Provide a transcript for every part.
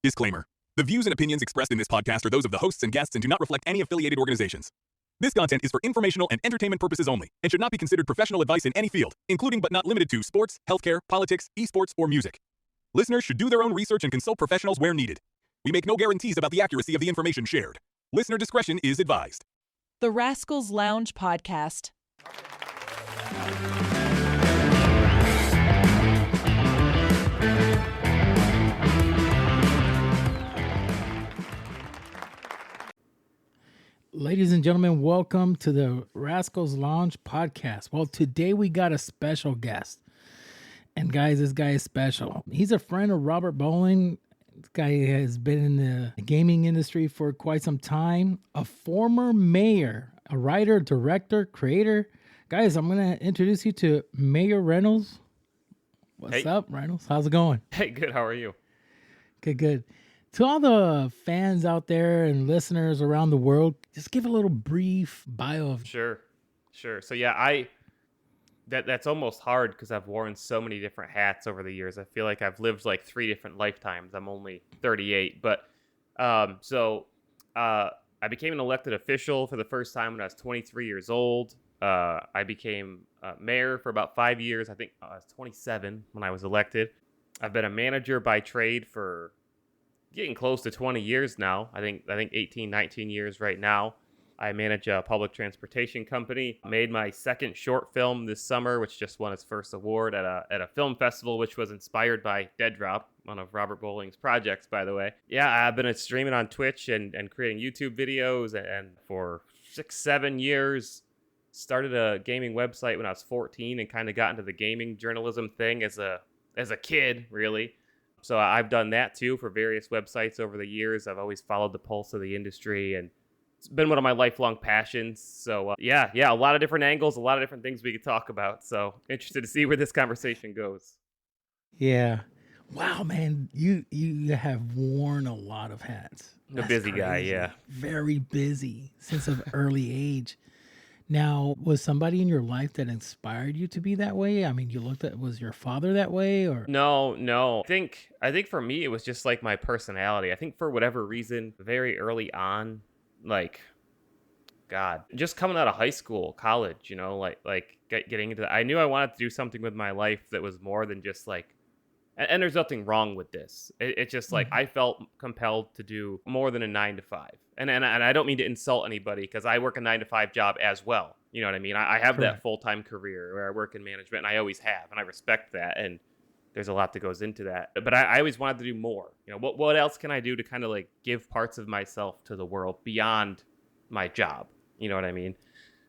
Disclaimer. The views and opinions expressed in this podcast are those of the hosts and guests and do not reflect any affiliated organizations. This content is for informational and entertainment purposes only and should not be considered professional advice in any field, including but not limited to sports, healthcare, politics, esports, or music. Listeners should do their own research and consult professionals where needed. We make no guarantees about the accuracy of the information shared. Listener discretion is advised. The Rascals Lounge Podcast. Ladies and gentlemen, welcome to the Rascals Lounge Podcast. Well, today we got a special guest. And guys, this guy is special. He's a friend of Robert Bowling. This guy has been in the gaming industry for quite some time. A former mayor, a writer, director, creator. Guys, I'm going to introduce you to Mayor Reynolds. What's up, Reynolds? How's it going? Hey, good. How are you? Good. To all the fans out there and listeners around the world, just give a little brief bio of... Sure. So yeah, that's almost hard because I've worn so many different hats over the years. I feel like I've lived like 3 different lifetimes. I'm only 38, but I became an elected official for the first time when I was 23 years old. I became mayor for about 5 years. I think I was 27 when I was elected. I've been a manager by trade for getting close to 20 years now. I think 18, 19 years right now. I manage a public transportation company. Made my second short film this summer, which just won its first award at a film festival, which was inspired by Dead Drop, one of Robert Bowling's projects, by the way. Yeah, I've been streaming on Twitch and creating YouTube videos, and for 6-7 years, started a gaming website when I was 14 and kind of got into the gaming journalism thing as a kid, really. So I've done that too for various websites over the years. I've always followed the pulse of the industry, and it's been one of my lifelong passions. So yeah, a lot of different angles, a lot of different things we could talk about. So interested to see where this conversation goes. Yeah. Wow, man, you have worn a lot of hats. A busy guy, yeah. Very busy since an early age. Now, was somebody in your life that inspired you to be that way? I mean, was your father that way, or? No. I think for me, it was just like my personality. I think for whatever reason, very early on, just coming out of high school, college, getting into I knew I wanted to do something with my life that was more than just and there's nothing wrong with this. It's just I felt compelled to do more than a 9-to-5. And I don't mean to insult anybody because I work a 9-to-5 job as well. You know what I mean? I have that full-time career where I work in management, and I always have, and I respect that. And there's a lot that goes into that. But I always wanted to do more. What else can I do to kind of give parts of myself to the world beyond my job? You know what I mean?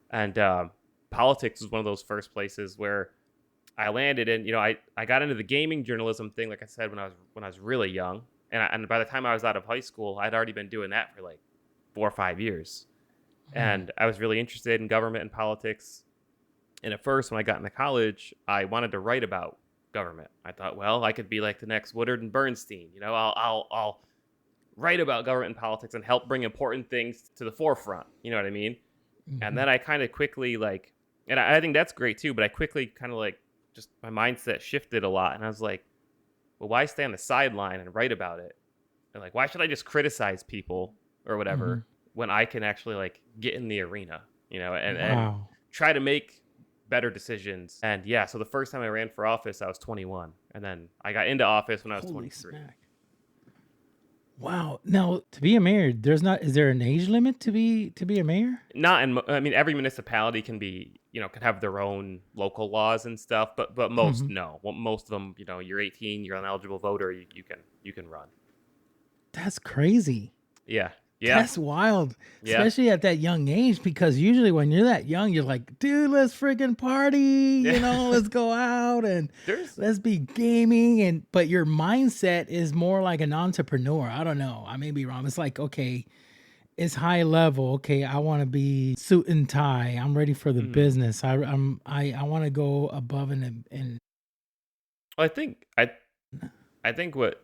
And politics was one of those first places where I landed, and I got into the gaming journalism thing, like I said, when I was really young, and by the time I was out of high school, I'd already been doing that for 4 or 5 years, and I was really interested in government and politics. And at first, when I got into college, I wanted to write about government. I thought, well, I could be like the next Woodard and Bernstein. I'll write about government and politics and help bring important things to the forefront. You know what I mean? Mm-hmm. And then I kind of quickly and I think that's great too, but I quickly kind of just my mindset shifted a lot, and I was like, well, why stay on the sideline and write about it? And why should I just criticize people or whatever when I can actually get in the arena, and try to make better decisions. And yeah, so the first time I ran for office, I was 21, and then I got into office when I was 23. Smack. Wow. Now, to be a mayor, is there an age limit to be a mayor? Every municipality can be, can have their own local laws and stuff, but most no. Well, most of them, you're 18, you're an eligible voter, you can run. That's crazy. Yeah. That's wild, especially at that young age, because usually when you're that young, you're like, dude, let's freaking party, let's go out and let's be gaming. But your mindset is more like an entrepreneur. I don't know. I may be wrong. It's okay, it's high level. Okay, I want to be suit and tie. I'm ready for the business. I want to go above and. I think what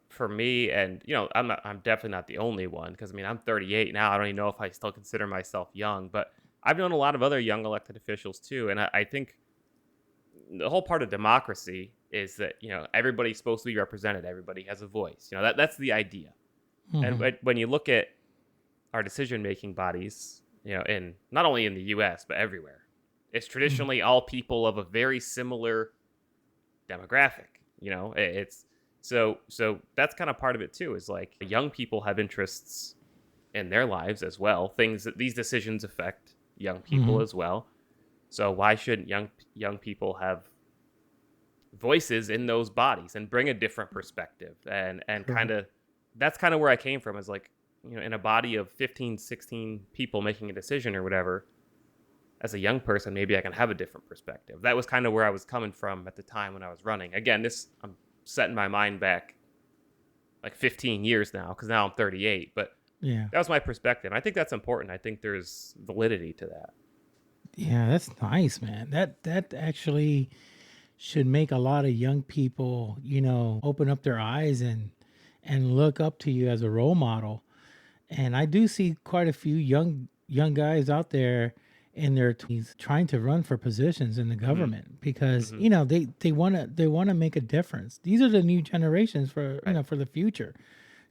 for me, and I'm definitely not the only one, because I'm 38 now. I don't even know if I still consider myself young, but I've known a lot of other young elected officials too, and I think the whole part of democracy is that, everybody's supposed to be represented. Everybody has a voice. That's the idea. Mhm. And when you look at our decision-making bodies, in not only in the U.S., but everywhere, it's traditionally all people of a very similar demographic. It's so that's kind of part of it too, is like young people have interests in their lives as well. Things that these decisions affect young people Mhm. as well. So why shouldn't young people have voices in those bodies and bring a different perspective? And kind Correct. of that's kind of where I came from, is like, in a body of 15, 16 people making a decision or whatever, as a young person, maybe I can have a different perspective. That was kind of where I was coming from at the time when I was running. Again, I'm setting my mind back like 15 years now, because now I'm 38. But Yeah. that was my perspective. I think that's important. I think there's validity to that. Yeah, that's nice, man. That actually should make a lot of young people, open up their eyes and look up to you as a role model. And I do see quite a few young guys out there in their 20s trying to run for positions in the Hmm. government because Hmm. they want to make a difference. These are the new generations for Right. for the future.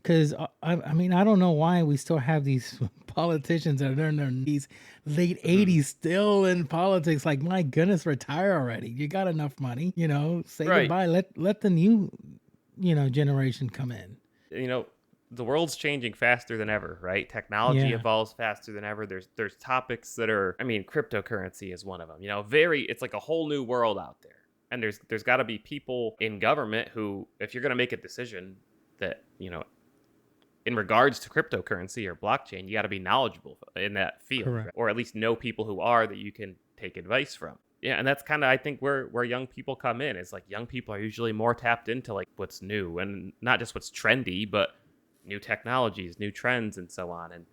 Because I mean, I don't know why we still have these politicians that are in their late Hmm. 80s still in politics. Like, my goodness, retire already. You got enough money, say Right. goodbye. Let the new generation come in. You know, the world's changing faster than ever, right? Technology Yeah, evolves faster than ever. There's topics that are, I mean, cryptocurrency is one of them. It's like a whole new world out there. And there's got to be people in government who, if you're going to make a decision that, in regards to cryptocurrency or blockchain, you got to be knowledgeable in that field, correct. right? Or at least know people who are, that you can take advice from. Yeah, and that's kind of, I think, where young people come in. Is like, young people are usually more tapped into like what's new, and not just what's trendy, but new technologies, new trends, and so on. And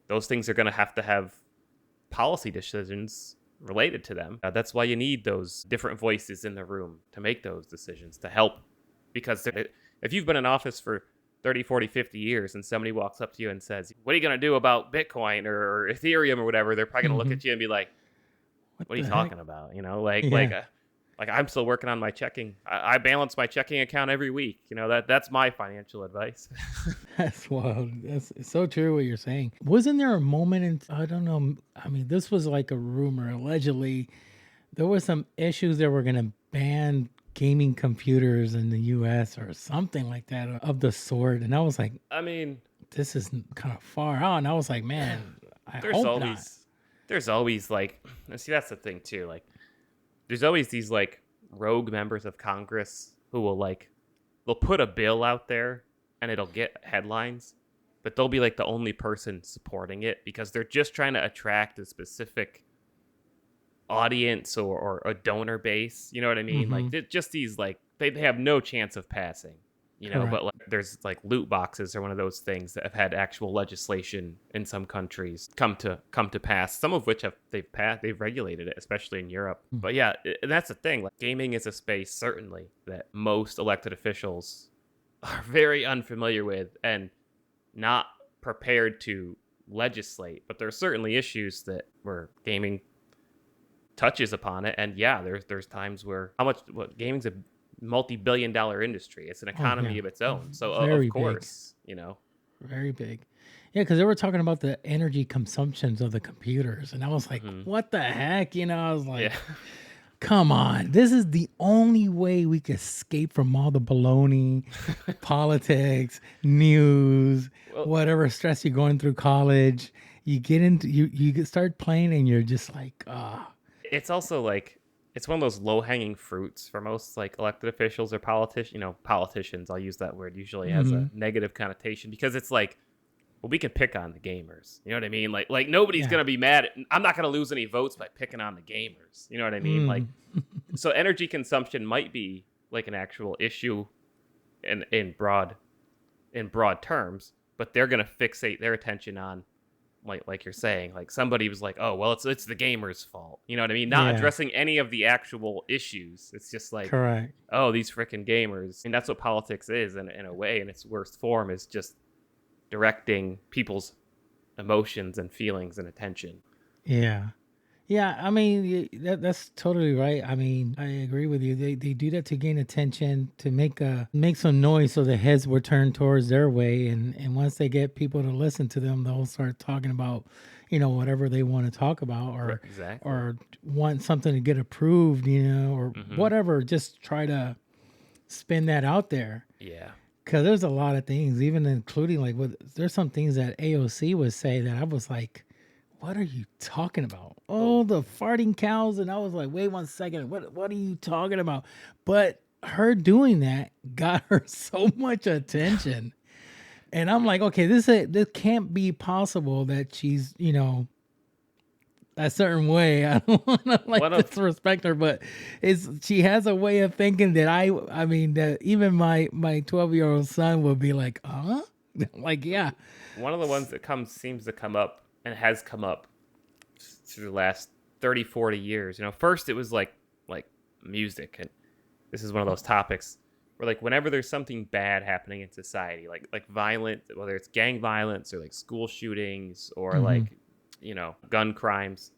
those things are going to have policy decisions related to them. That's why you need those different voices in the room to make those decisions, to help. Because if you've been in office for 30, 40, 50 years and somebody walks up to you and says, what are you going to do about Bitcoin or Ethereum or whatever, they're probably going to look Hmm. at you and be like, What what are you the heck? talking about? Like Yeah, like I'm still working on my checking. I balance my checking account every week. That's my financial advice. that's wild. That's it's so true what you're saying. Wasn't there a moment in, I don't know, I mean, this was like a rumor, allegedly there were some issues that were going to ban gaming computers in the US or something like that of the sort. And I was like, I mean, this is kind of far out. And I was like, man, I there's hope not. always there's always like, see, that's the thing too. Like, there's always these like rogue members of Congress who will like, they'll put a bill out there and it'll get headlines, but they'll be like the only person supporting it because they're just trying to attract a specific audience or a donor base. You know what I mean? Hmm. Like, just these, like, they have no chance of passing. Correct. But like, there's like loot boxes are one of those things that have had actual legislation in some countries come to pass. Some of which they've regulated it, especially in Europe. But yeah, and that's the thing. Like, gaming is a space certainly that most elected officials are very unfamiliar with and not prepared to legislate. But there are certainly issues that where gaming touches upon it. And yeah, there's times where gaming's a multi-billion-dollar industry. It's an Oh, yeah. economy of its own. So of Very big. course, Very big. Yeah, because they were talking about the energy consumptions of the computers. And I was like, mhm. what the heck? I was Yeah. like, come on. This is the only way we can escape from all the baloney, politics, news, Well, whatever stress you're going through college. You get into you start playing and you're just like, ah, it's also like, it's one of those low-hanging fruits for most like elected officials or politicians. I'll use that word, usually has a mm-hmm. negative connotation because it's like, well, we can pick on the gamers. You know what I mean? Like nobody's Yeah. gonna be mad at, I'm not gonna lose any votes by picking on the gamers. You know what I mean? Like, Mm. so energy consumption might be like an actual issue in broad terms, but they're gonna fixate their attention on, like you're saying, like somebody was like, oh well, it's the gamer's fault. You know what I mean? Not Yeah. addressing any of the actual issues. It's just like, Correct. oh, these freaking gamers. And that's what politics is in a way, in its worst form, is just directing people's emotions and feelings and attention. Yeah. Yeah, I mean that's totally right. I mean, I agree with you. They do that to gain attention, to make some noise, so the heads were turned towards their way, and once they get people to listen to them, they'll start talking about, whatever they want to talk about, Right, exactly. or want something to get approved, or Hmm. whatever. Just try to spin that out there. Yeah. Because there's a lot of things, even including like there's some things that AOC would say that I was like, what are you talking about? Oh, Oh, the farting cows. And I was like, wait 1 second. What are you talking about? But her doing that got her so much attention. And I'm like, okay, this can't be possible that she's, a certain way. I don't want to like one of disrespect her, but she has a way of thinking that I mean that even my 12-year-old son would be like, huh? Like, yeah. one of the ones that seems to come up and has come up through the last 30, 40 years. First it was like music, and this is one of those topics where like whenever there's something bad happening in society, like violent, whether it's gang violence or like school shootings or Hmm. like gun crimes,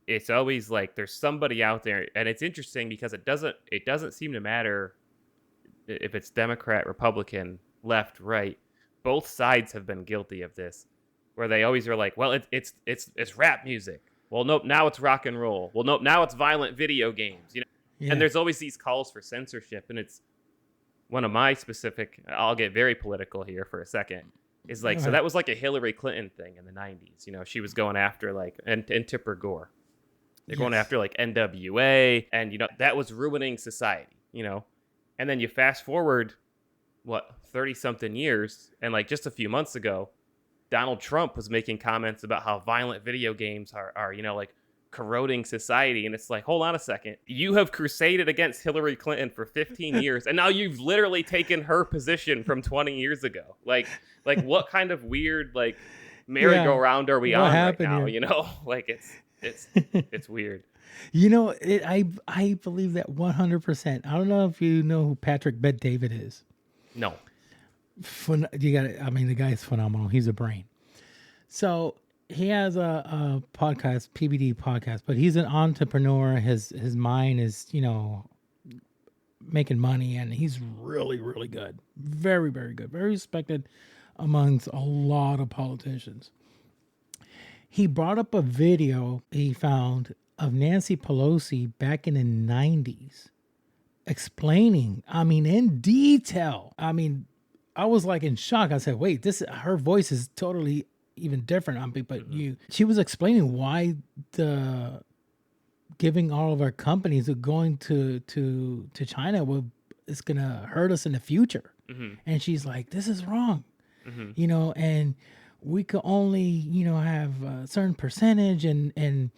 it's always like there's somebody out there. And it's interesting because it doesn't seem to matter if it's Democrat, Republican, left, right. Both sides have been guilty of this, where they always are like, well, it's rap music. Well, nope, now it's rock and roll. Well, nope, now it's violent video games. And Yeah. there's always these calls for censorship, and it's one of my specific. I'll get very political here for a second. Is like, All so right. that was like a Hillary Clinton thing in the '90s. She was going after like and Tipper Gore. They're going Yes. after like NWA, and that was ruining society. And then you fast forward, what, 30 something years, and like just a few months ago, Donald Trump was making comments about how violent video games are like corroding society. And it's like, hold on a second. You have crusaded against Hillary Clinton for 15 years, and now you've literally taken her position from 20 years ago. Like what kind of weird like Yeah. merry-go-round are we What on right happened now? here? Like it's it's weird. I believe that 100%. I don't know if you know who Patrick Bet David is. No. You got. I mean, the guy's phenomenal. He's a brain. So he has a podcast, PBD podcast, but he's an entrepreneur. His mind is, making money, and he's really, really good. Very, very good. Very respected amongst a lot of politicians. He brought up a video he found of Nancy Pelosi back in the 90s explaining, I mean, in detail. I mean, I was like in shock. I said, wait, her voice is totally even different. But she was explaining why the giving all of our companies are going to China is going to hurt us in the future. Mm-hmm. And she's like, this is wrong, Mm-hmm. and we could only, have a certain percentage, and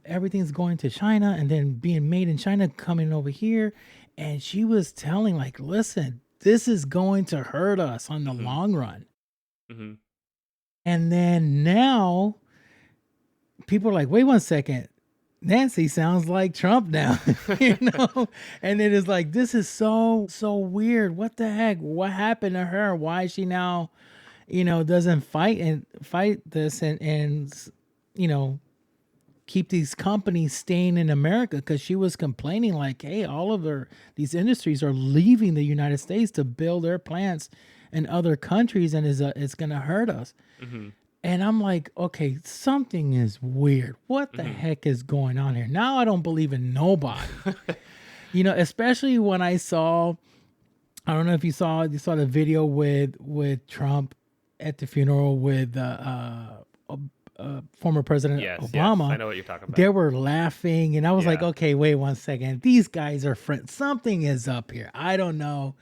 everything's going to China and then being made in China coming over here. And she was telling like, listen, this is going to hurt us on the Mm-hmm. long run. Mm-hmm. And then now people are like, wait 1 second. Nancy sounds like Trump now, and it is like, this is so weird. What the heck? What happened to her? Why is she now, doesn't fight this and keep these companies staying in America? Because she was complaining like, hey, all of these industries are leaving the United States to build their plants in other countries, and it's going to hurt us. Mm-hmm. And I'm like, okay, something is weird. What the heck is going on here? Now I don't believe in nobody. Especially when I don't know if you saw the video with Trump at the funeral with former President Yes, Obama. I know what you're talking about. They were laughing, and I was like, Yeah. okay, wait 1 second. These guys are friends. Something is up here. I don't know.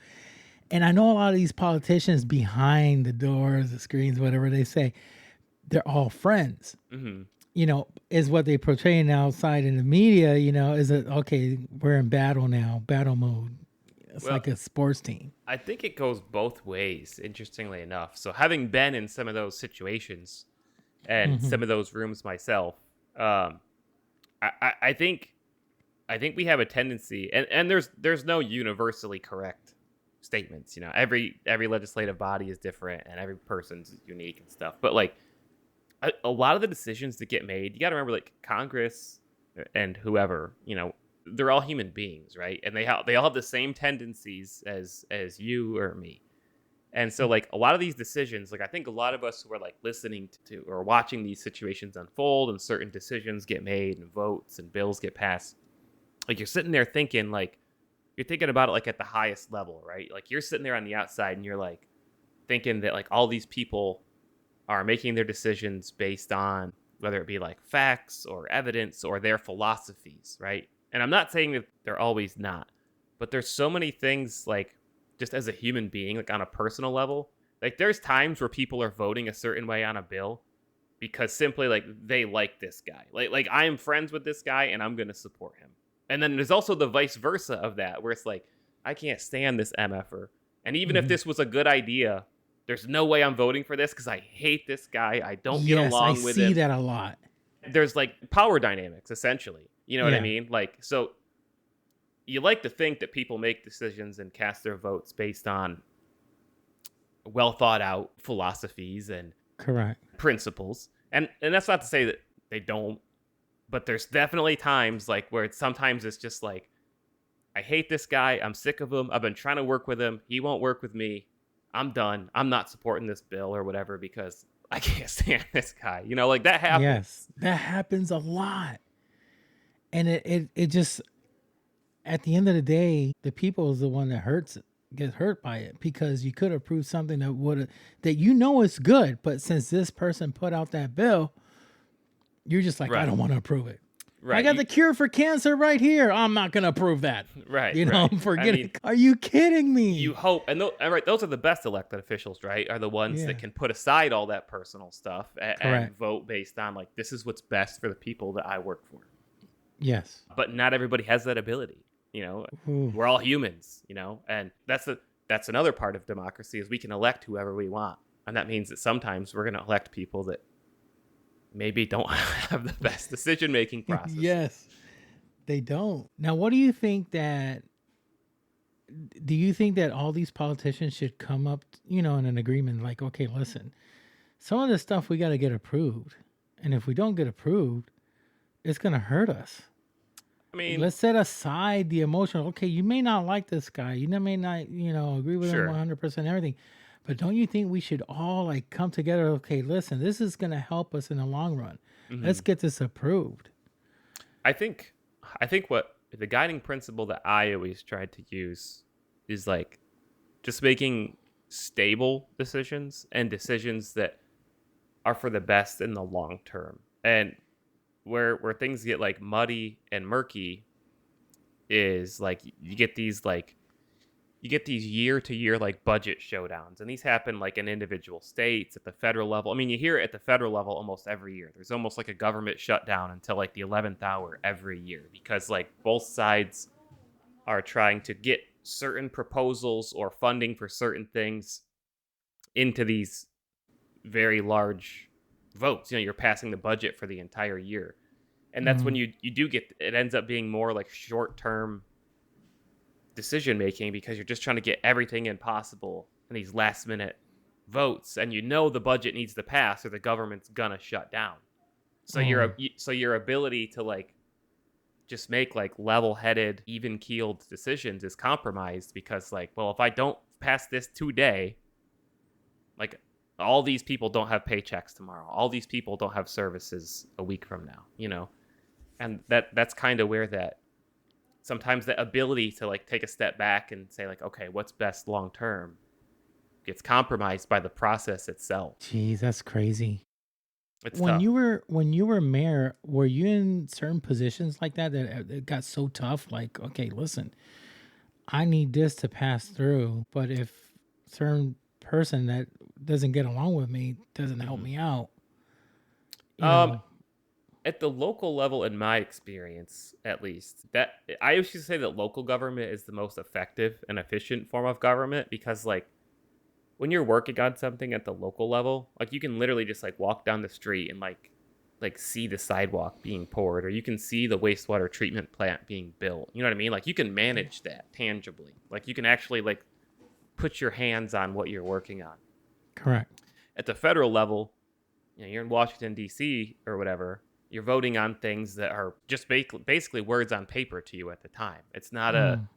And I know a lot of these politicians behind the doors, the screens, whatever they say, they're all friends. Mm-hmm. Is what they portraying outside in the media, is it okay, we're in battle now, battle mode. It's Well, like a sports team. I think it goes both ways, interestingly enough. So having been in some of those situations and some of those rooms myself, I think we have a tendency, and there's no universally correct statements. Every legislative body is different, and every person's unique and stuff. But like, a lot of the decisions that get made, you got to remember, like Congress and whoever, they're all human beings, right? And they all have the same tendencies as you or me. And so, like, a lot of these decisions, like, I think a lot of us who are, like, listening to or watching these situations unfold and certain decisions get made and votes and bills get passed, like, you're sitting there thinking, like, you're thinking about it, like, at the highest level, right? Like, you're sitting there on the outside and you're, like, thinking that, like, all these people are making their decisions based on whether it be, like, facts or evidence or their philosophies, right? And I'm not saying that they're always not, but there's so many things, like, just as a human being, like on a personal level, like there's times where people are voting a certain way on a bill because simply like they like this guy. Like I am friends with this guy and I'm going to support him. And then there's also the vice versa of that, where it's like, I can't stand this MFer. And even if this was a good idea, there's no way I'm voting for this because I hate this guy. I don't get along with him. I see that a lot. There's like power dynamics, essentially. You know what I mean? Like, so you like to think that people make decisions and cast their votes based on well thought out philosophies and correct principles. And that's not to say that they don't, but there's definitely times like where sometimes it's just like, I hate this guy. I'm sick of him. I've been trying to work with him. He won't work with me. I'm done. I'm not supporting this bill or whatever because I can't stand this guy. Like that happens. Yes, that happens a lot. And it just, at the end of the day, the people is the one that gets hurt by it, because you could approve something that is good, but since this person put out that bill, you're just like, I don't want to approve it. Right. I got the cure for cancer right here. I'm not going to approve that. Right. Forget it. Are you kidding me? You hope. And those are the best elected officials, right? Are the ones that can put aside all that personal stuff and vote based on like, this is what's best for the people that I work for. Yes. But not everybody has that ability. We're all humans, and that's another part of democracy is we can elect whoever we want. And that means that sometimes we're going to elect people that maybe don't have the best decision-making process. Yes, they don't. Now, do you think that all these politicians should come up, in an agreement like, okay, listen, some of this stuff we got to get approved. And if we don't get approved, it's going to hurt us. I mean, let's set aside the emotional. Okay, you may not like this guy. You may not, agree with him 100% everything. But don't you think we should all like come together? Okay, listen, this is going to help us in the long run. Mm-hmm. Let's get this approved. I think what the guiding principle that I always tried to use is like just making stable decisions and decisions that are for the best in the long term. And where things get like muddy and murky is like you get these year to year like budget showdowns, and these happen like in individual states at the federal level. I mean, you hear it at the federal level almost every year. There's almost like a government shutdown until like the 11th hour every year because like both sides are trying to get certain proposals or funding for certain things into these very large votes. You're passing the budget for the entire year, and that's when you do get it ends up being more like short-term decision making because you're just trying to get everything in possible in these last minute votes, and the budget needs to pass or the government's gonna shut down. So your ability to like just make like level-headed, even-keeled decisions is compromised because like, well, if I don't pass this today, like all these people don't have paychecks tomorrow. All these people don't have services a week from now, and that's kind of where that sometimes the ability to like take a step back and say like, okay, what's best long term gets compromised by the process itself. Jeez, that's crazy. It's when tough. you were mayor, were you in certain positions like that it got so tough? Like, okay, listen, I need this to pass through, but if certain person that doesn't get along with me doesn't help me out. At the local level, in my experience, at least, that I used to say that local government is the most effective and efficient form of government because, like, when you're working on something at the local level, like, you can literally just like walk down the street and like see the sidewalk being poured, or you can see the wastewater treatment plant being built. You know what I mean? Like, you can manage that tangibly. Like, you can actually like put your hands on what you're working on. Correct. At the federal level, you're in Washington, D.C. or whatever, you're voting on things that are just basically words on paper to you at the time. It's not a Mm.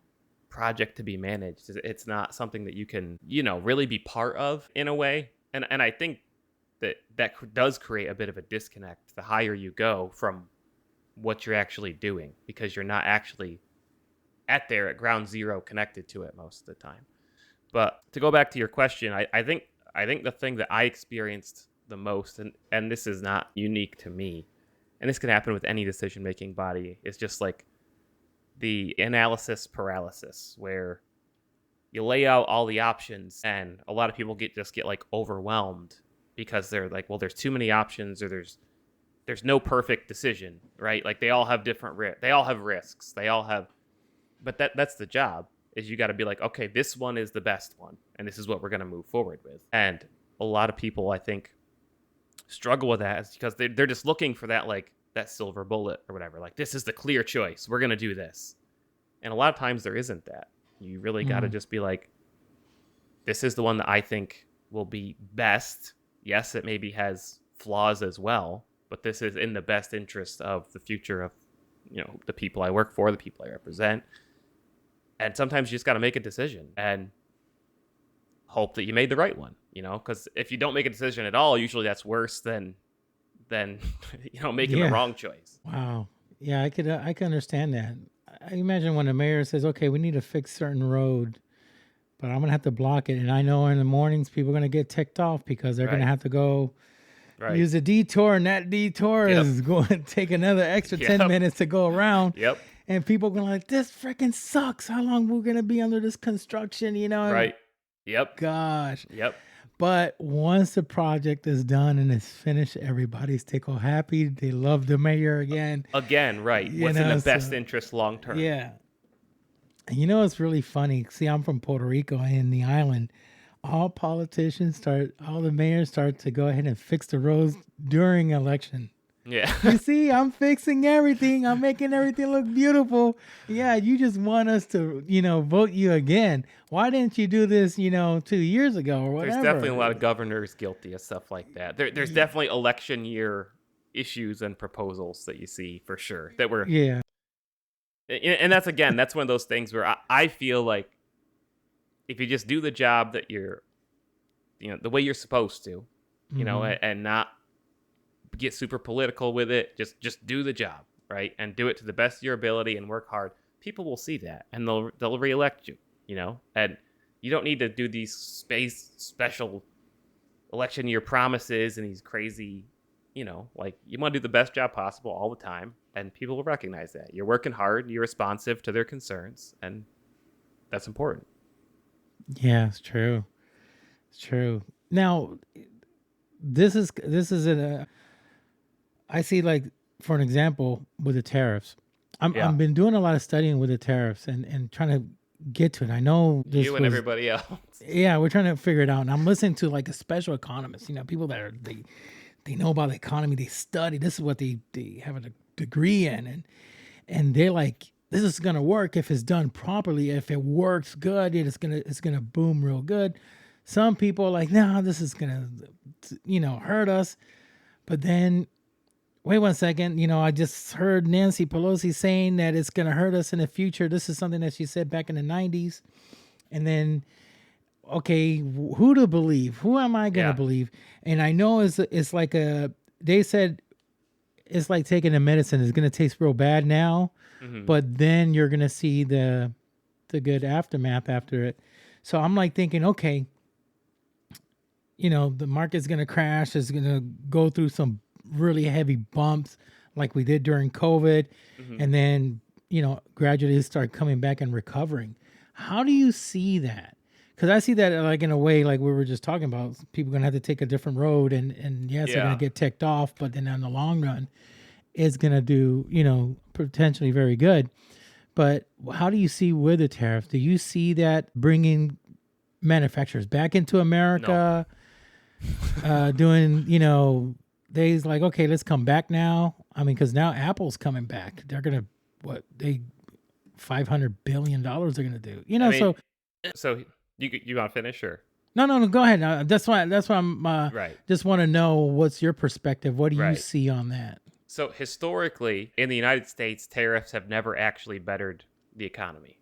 project to be managed. It's not something that you can, really be part of in a way. And I think that does create a bit of a disconnect the higher you go from what you're actually doing, because you're not actually at ground zero connected to it most of the time. But to go back to your question, I think the thing that I experienced the most, and this is not unique to me, and this can happen with any decision making body, is just like the analysis paralysis, where you lay out all the options and a lot of people get like overwhelmed because they're like, well, there's too many options, or there's no perfect decision, right? Like they all have different they all have risks, but that's the job, is you got to be like, okay, this one is the best one, and this is what we're going to move forward with. And a lot of people, I think, struggle with that, is because they're just looking for that silver bullet or whatever. Like, this is the clear choice, we're going to do this. And a lot of times there isn't that. You really got to just be like, this is the one that I think will be best. Yes, it maybe has flaws as well, but this is in the best interest of the future of, the people I work for, the people I represent. And sometimes you just got to make a decision and hope that you made the right one, because if you don't make a decision at all, usually that's worse than making the wrong choice. Wow. Yeah, I can understand that. I imagine when the mayor says, okay, we need to fix certain road, but I'm going to have to block it. And I know in the mornings, people are going to get ticked off because they're going to have to go use a detour. And that detour is going to take another extra 10 minutes to go around. Yep. And people are going to like, this freaking sucks. How long we're going to be under this construction, Right. Yep. Gosh. Yep. But once the project is done and it's finished, everybody's tickle happy. They love the mayor again. Again, right. What's in the best interest long term. Yeah. And it's really funny. See, I'm from Puerto Rico, and the island, all the mayors start to go ahead and fix the roads during election. Yeah. You see, I'm fixing everything. I'm making everything look beautiful. Yeah, you just want us to, vote you again. Why didn't you do this, 2 years ago or whatever? There's definitely a lot of governors guilty of stuff like that. There's definitely election year issues and proposals that you see for sure that were. Yeah. And that's one of those things where I feel like if you just do the job that you're, the way you're supposed to, and not get super political with it, just do the job, right? And do it to the best of your ability and work hard. People will see that and they'll reelect you, and you don't need to do these special election year promises and these crazy, like, you want to do the best job possible all the time, and people will recognize that you're working hard, you're responsive to their concerns, and that's important. Yeah, it's true. It's true. Now, this is I see, like, for an example, with the tariffs. I've been doing a lot of studying with the tariffs and trying to get to it. I know this and everybody else. Yeah, we're trying to figure it out. And I'm listening to like a special economist, people that they know about the economy, they study. This is what they have a degree in, and they're like, this is gonna work if it's done properly. If it works good, it's gonna boom real good. Some people are like, no, this is gonna hurt us. But then, wait 1 second, I just heard Nancy Pelosi saying that it's gonna hurt us in the future. This is something that she said back in the 90s. And then, okay, who to believe? Who am I gonna believe? And I know it's like they said it's like taking a medicine. It's gonna taste real bad now, but then you're gonna see the good aftermath after it. So I'm like thinking, okay, the market's gonna crash. It's gonna go through some really heavy bumps like we did during COVID, and then gradually start coming back and recovering. How do you see that? Because I see that like in a way, like we were just talking about, people gonna have to take a different road, and yes, they're gonna get ticked off, but then in the long run, it's gonna do potentially very good. But how do you see with the tariffs? Do you see that bringing manufacturers back into America? No. Doing they's like, okay, let's come back now. I mean, because now Apple's coming back. They're gonna $500 billion they're gonna do. So you want to finish, or No. Go ahead. That's why I'm Right. just want to know what's your perspective. What do you Right. see on that? So historically, in the United States, tariffs have never actually bettered the economy.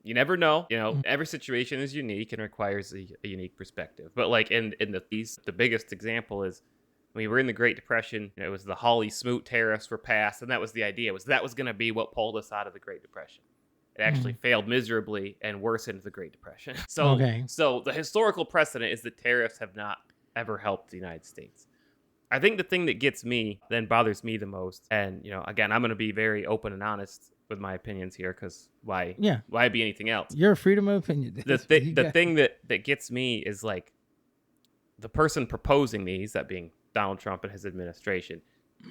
You never know. Every situation is unique and requires a unique perspective. But like in the biggest example is when we were in the Great Depression. It was the Hawley-Smoot tariffs were passed, and that was the idea. That was going to be what pulled us out of the Great Depression. It actually failed miserably and worsened the Great Depression. So the historical precedent is that tariffs have not ever helped the United States. I think the thing that gets me, then bothers me the most, and again, I'm going to be very open and honest with my opinions here, because why be anything else? Your freedom of opinion. The thing that gets me is like the person proposing these, that being Donald Trump and his administration,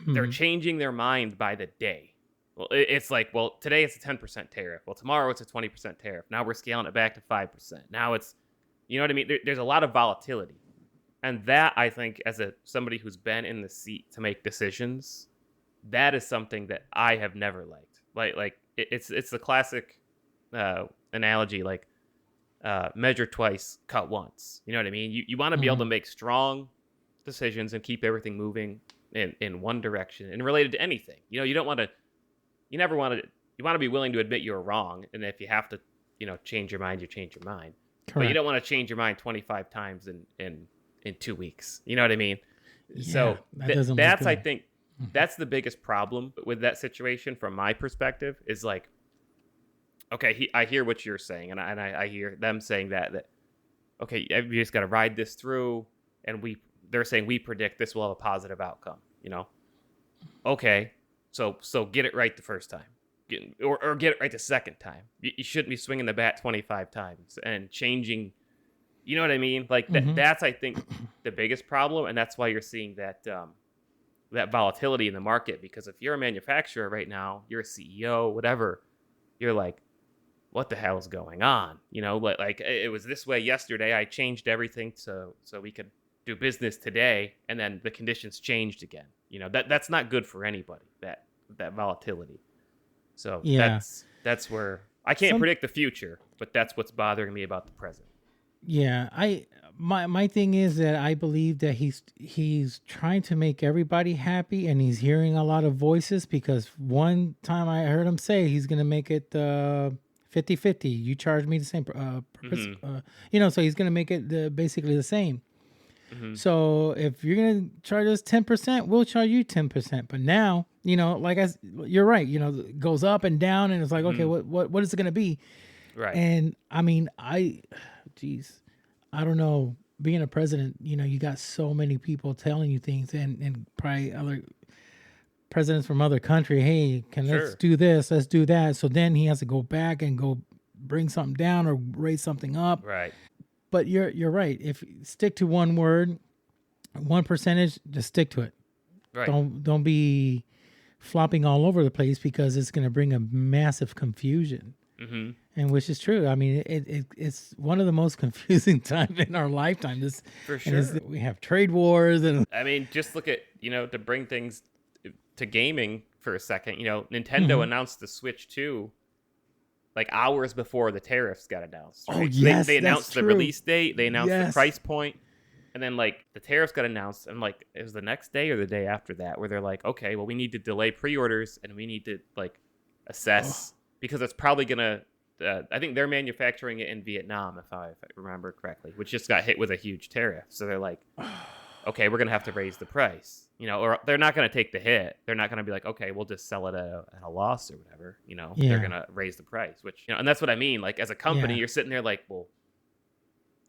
they're changing their mind by the day. Well, it's like, well, today it's a 10% tariff. Well, tomorrow it's a 20% tariff. Now we're scaling it back to 5%. Now it's, you know what I mean? There's a lot of volatility. And that, I think, as somebody who's been in the seat to make decisions, that is something that I have never liked. It's the classic analogy, like measure twice, cut once. You know what I mean? You want to be able to make strong decisions and keep everything moving in one direction and related to anything. You want to be willing to admit you're wrong. And if you have to, change your mind, you change your mind. Correct. But you don't want to change your mind 25 times in 2 weeks. You know what I mean? Yeah, so that's, I think, that's the biggest problem with that situation from my perspective, is like, okay, I hear what you're saying, and I hear them saying that okay, you just got to ride this through, and they're saying we predict this will have a positive outcome. Okay, so get it right the first time, or get it right the second time. You shouldn't be swinging the bat 25 times and changing. You know what I mean? Like that's, I think, the biggest problem, and that's why you're seeing that volatility in the market. Because if you're a manufacturer right now, you're a CEO, whatever, you're like, what the hell is going on? Like it was this way yesterday. I changed everything so we could do business today, and then the conditions changed again. That's not good for anybody. That volatility. So that's where I can't predict the future, but that's what's bothering me about the present. Yeah, my thing is that I believe that he's trying to make everybody happy, and he's hearing a lot of voices, because one time I heard him say he's going to make it 50-50. You charge me the same purpose, so he's going to make it basically the same. So if you're going to charge us 10%, we'll charge you 10%. But now, you're right, it goes up and down, and it's like, okay, what is it going to be? Right. And I mean, I don't know, being a president, you got so many people telling you things, and probably other presidents from other country, hey, let's do this, let's do that. So then he has to go back and go bring something down or raise something up. Right. But you're right. If you stick to one word, one percentage, just stick to it. Right. Don't be flopping all over the place, because it's going to bring a massive confusion. And which is true. I mean, it's one of the most confusing times in our lifetime. This, for sure. We have trade wars, and I mean, just look at to bring things to gaming for a second. Nintendo announced the Switch 2 like hours before the tariffs got announced. Right? Oh yes, they announced the release date. They announced the price point. And then like the tariffs got announced, and like it was the next day or the day after that where they're like, okay, well, we need to delay pre-orders, and we need to like assess. Because it's probably going to, I think they're manufacturing it in Vietnam, if I remember correctly, which just got hit with a huge tariff. So they're like, okay, we're going to have to raise the price, or they're not going to take the hit. They're not going to be like, okay, we'll just sell it at a loss or whatever. They're going to raise the price, which, and that's what I mean. Like as a company, you're sitting there like, well,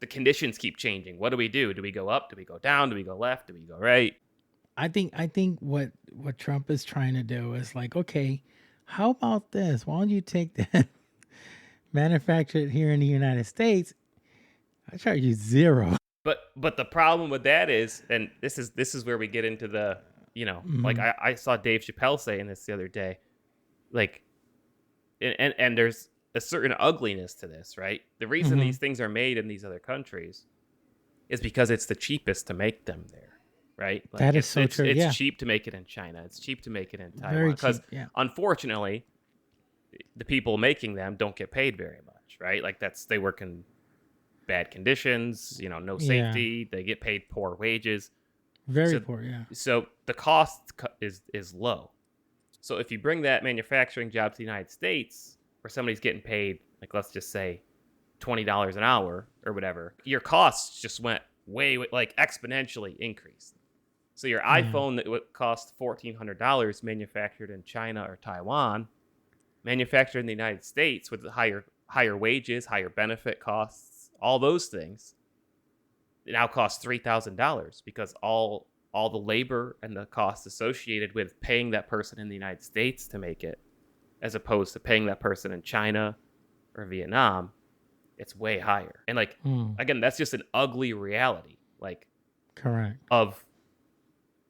the conditions keep changing. What do we do? Do we go up? Do we go down? Do we go left? Do we go right? I think what Trump is trying to do is like, okay, how about this? Why don't you take that, manufacture it here in the United States? I charge you $0. But the problem with that is, and this is where we get into the, like I saw Dave Chappelle saying this the other day, like, and there's a certain ugliness to this, right? The reason these things are made in these other countries is because it's the cheapest to make them there. Right? Like that is so true. It's cheap to make it in China. It's cheap to make it in Taiwan. Because unfortunately, the people making them don't get paid very much, right? Like they work in bad conditions, no Yeah. safety. They get paid poor wages. Very poor. Yeah. So the cost is low. So if you bring that manufacturing job to the United States, where somebody's getting paid, like let's just say $20 an hour or whatever, your costs just went way like exponentially increased. So your iPhone that would cost $1,400 manufactured in China or Taiwan, manufactured in the United States with higher wages, higher benefit costs, all those things, it now costs $3,000 because all the labor and the costs associated with paying that person in the United States to make it, as opposed to paying that person in China or Vietnam, it's way higher. And like, again, that's just an ugly reality. Like, correct. Of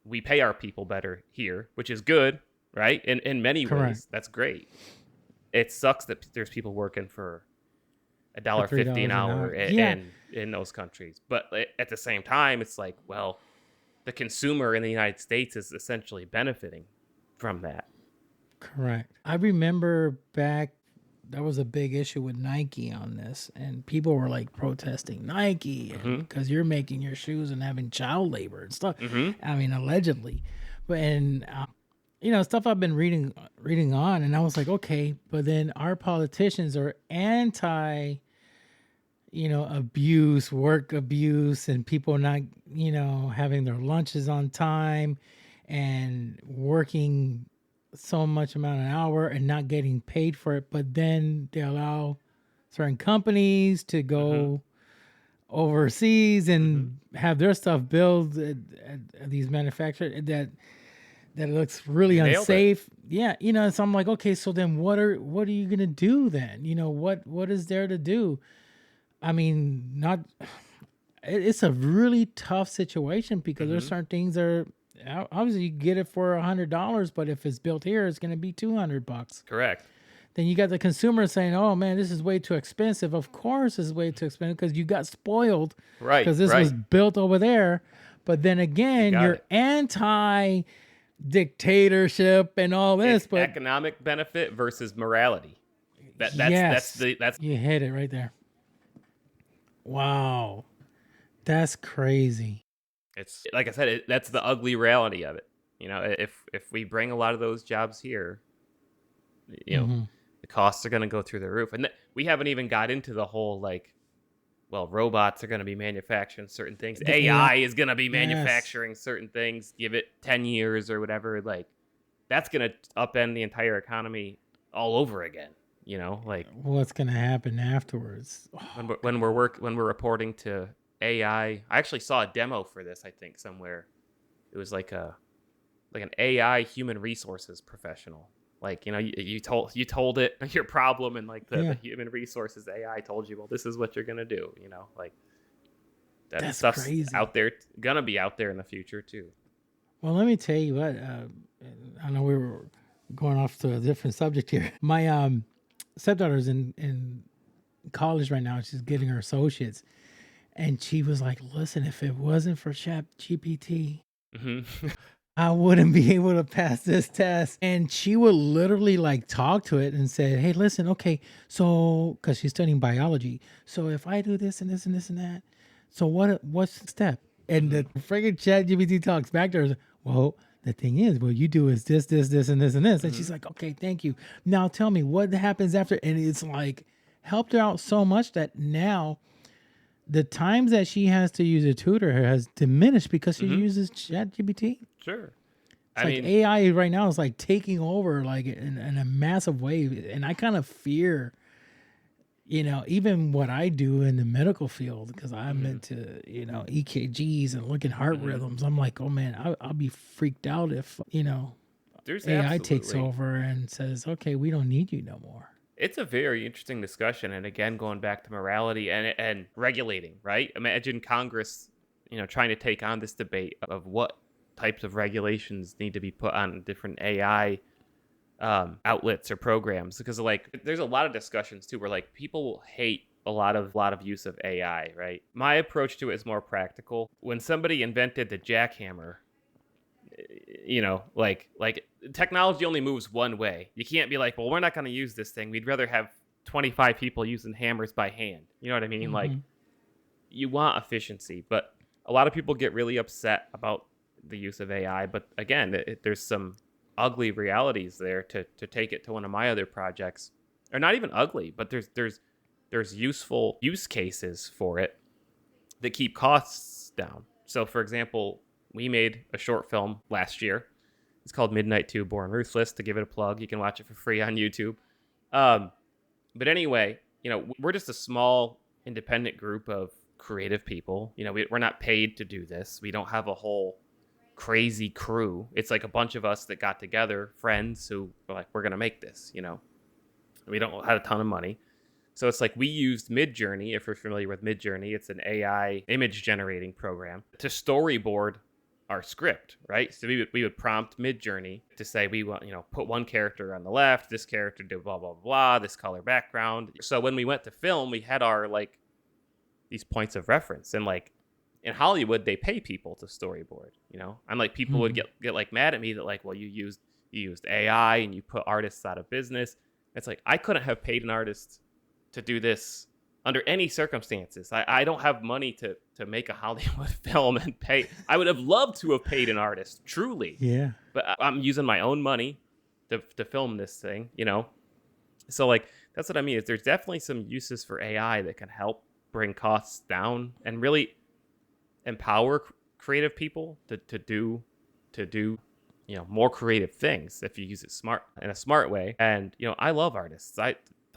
we pay our people better here, which is good, right? In many ways, that's great. It sucks that there's people working for $1.50 an hour in those countries. But at the same time, it's like, well, the consumer in the United States is essentially benefiting from that. Correct. I remember back, there was a big issue with Nike on this, and people were like protesting Nike because you're making your shoes and having child labor and stuff. I mean, allegedly, but stuff I've been reading on, and I was like, okay, but then our politicians are anti, abuse, work abuse, and people not, having their lunches on time and working so much amount an hour and not getting paid for it. But then they allow certain companies to go overseas and have their stuff built at these manufacturers that looks really unsafe. Yeah. So I'm like, okay, so then what are you going to do then? What is there to do? I mean, it's a really tough situation because there's certain things that are, obviously you get it for $100, but if it's built here, it's going to be $200. Correct. Then you got the consumer saying, "Oh man, this is way too expensive." Of course, it's way too expensive because you got spoiled, right? Because this was built over there. But then again, you're anti-dictatorship and all this, it's but economic benefit versus morality. That's you hit it right there. Wow, that's crazy. It's like I said, that's the ugly reality of it. If we bring a lot of those jobs here, the costs are going to go through the roof. And we haven't even got into the whole, robots are going to be manufacturing certain things. AI is going to be manufacturing certain things. Give it 10 years or whatever. Like, that's going to upend the entire economy all over again. What's going to happen afterwards? When we're reporting to AI, I actually saw a demo for this, I think, somewhere. It was like an AI human resources professional. Like, you told it your problem, and the human resources AI told you, well, this is what you're gonna do. That's stuff's crazy. Out there, gonna be out there in the future too. Well, let me tell you what. I know we were going off to a different subject here. My stepdaughter's in college right now. She's getting her associates. And she was like, listen, if it wasn't for ChatGPT, I wouldn't be able to pass this test. And she would literally talk to it and say, hey, listen, okay, so, because she's studying biology. So if I do this and this and this and that, so what's the step? And the friggin' ChatGPT talks back to her, well, the thing is, what you do is this, this, this, and this, and this. And she's like, okay, thank you. Now tell me what happens after. And it's helped her out so much that now the times that she has to use a tutor has diminished because she uses ChatGPT. Sure. I mean, AI right now is taking over in a massive way. And I kind of fear, even what I do in the medical field, because I'm into, EKGs and looking heart rhythms. I'm like, oh man, I'll be freaked out if, AI takes over and says, okay, we don't need you no more. It's a very interesting discussion, and again, going back to morality and regulating, right? Imagine Congress, trying to take on this debate of what types of regulations need to be put on different AI outlets or programs, because there's a lot of discussions too where people hate a lot of use of AI, right? My approach to it is more practical. When somebody invented the jackhammer, technology only moves one way. You can't be well, we're not going to use this thing. We'd rather have 25 people using hammers by hand. You know what I mean? you want efficiency, but a lot of people get really upset about the use of AI. But again, there's some ugly realities there to take it to one of my other projects, or not even ugly, but there's useful use cases for it that keep costs down. So, for example, we made a short film last year. It's called Midnight 2 Born Ruthless. To give it a plug, you can watch it for free on YouTube. But anyway, we're just a small independent group of creative people. We're not paid to do this. We don't have a whole crazy crew. It's like a bunch of us that got together, friends who were like, we're going to make this, We don't have a ton of money. So it's like we used Midjourney. If you're familiar with Midjourney, it's an AI image generating program to storyboard our script, right? So we would prompt Midjourney to say we want, put one character on the left, this character did blah, blah, blah, this color background. So when we went to film, we had our these points of reference. And in Hollywood, they pay people to storyboard, I'm like, people would get like mad at me that well, you used AI and you put artists out of business. It's like, I couldn't have paid an artist to do this under any circumstances. I don't have money to make a Hollywood film and pay. I would have loved to have paid an artist, truly. Yeah. But I'm using my own money to film this thing, So that's what I mean. Is there's definitely some uses for AI that can help bring costs down and really empower creative people to do more creative things if you use it in a smart way. And I love artists.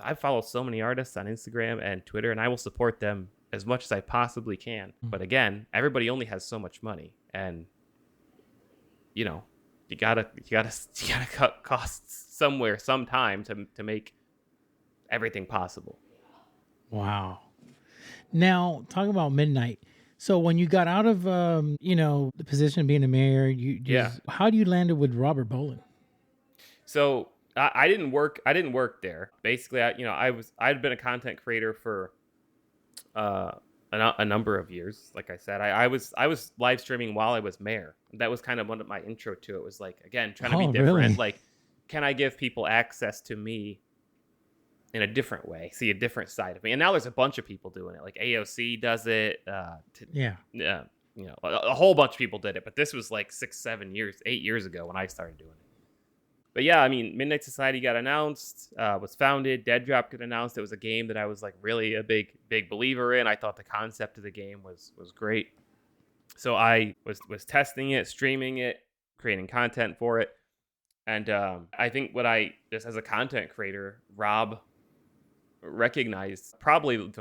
I follow so many artists on Instagram and Twitter, and I will support them as much as I possibly can. But again, everybody only has so much money, and you gotta cut costs somewhere, sometime to make everything possible. Wow. Now, talking about Midnight. So when you got out of the position of being a mayor, how do you landed with Robert Bolin? So I didn't work there. Basically, I'd been a content creator for a number of years. Like I said, I was live streaming while I was mayor. That was kind of one of my intro to it. Was again trying to be different. Really? Can I give people access to me in a different way, see a different side of me? And now there's a bunch of people doing it. Like AOC does it. A whole bunch of people did it. But this was 8 years ago when I started doing it. But yeah, Midnight Society got announced, was founded. Dead Drop got announced. It was a game that I was really a big believer in. I thought the concept of the game was great. So I was testing it, streaming it, creating content for it. And I think just as a content creator, Rob recognized probably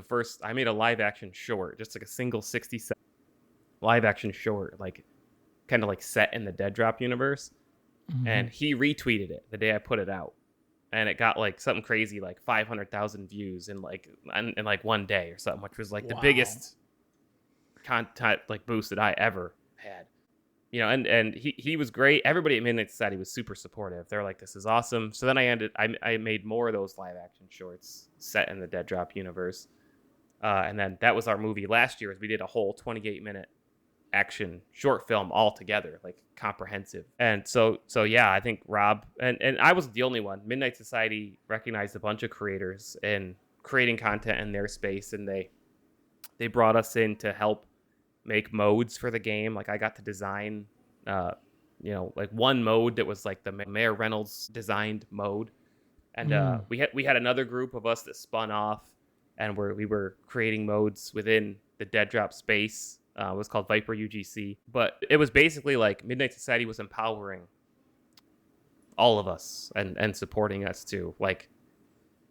I made a live action short, just a single 60-second live action short, kind of set in the Dead Drop universe. Mm-hmm. And he retweeted it the day I put it out, and it got something crazy 500,000 views in one day or something, which was the biggest content boost that I ever had. And he was great. Everybody at Midnight Society was super supportive. They're like, this is awesome. So then I made more of those live action shorts set in the Dead Drop universe, and then that was our movie last year. Is we did a whole 28-minute action short film all together, comprehensive. And so yeah, I think Rob and I wasn't the only one. Midnight Society recognized a bunch of creators in creating content in their space, and they brought us in to help make modes for the game. I got to design one mode that was the Mayor Reynolds designed mode, and we had another group of us that spun off, and we were creating modes within the Dead Drop space. It was called Viper UGC, but it was basically Midnight Society was empowering all of us and supporting us too.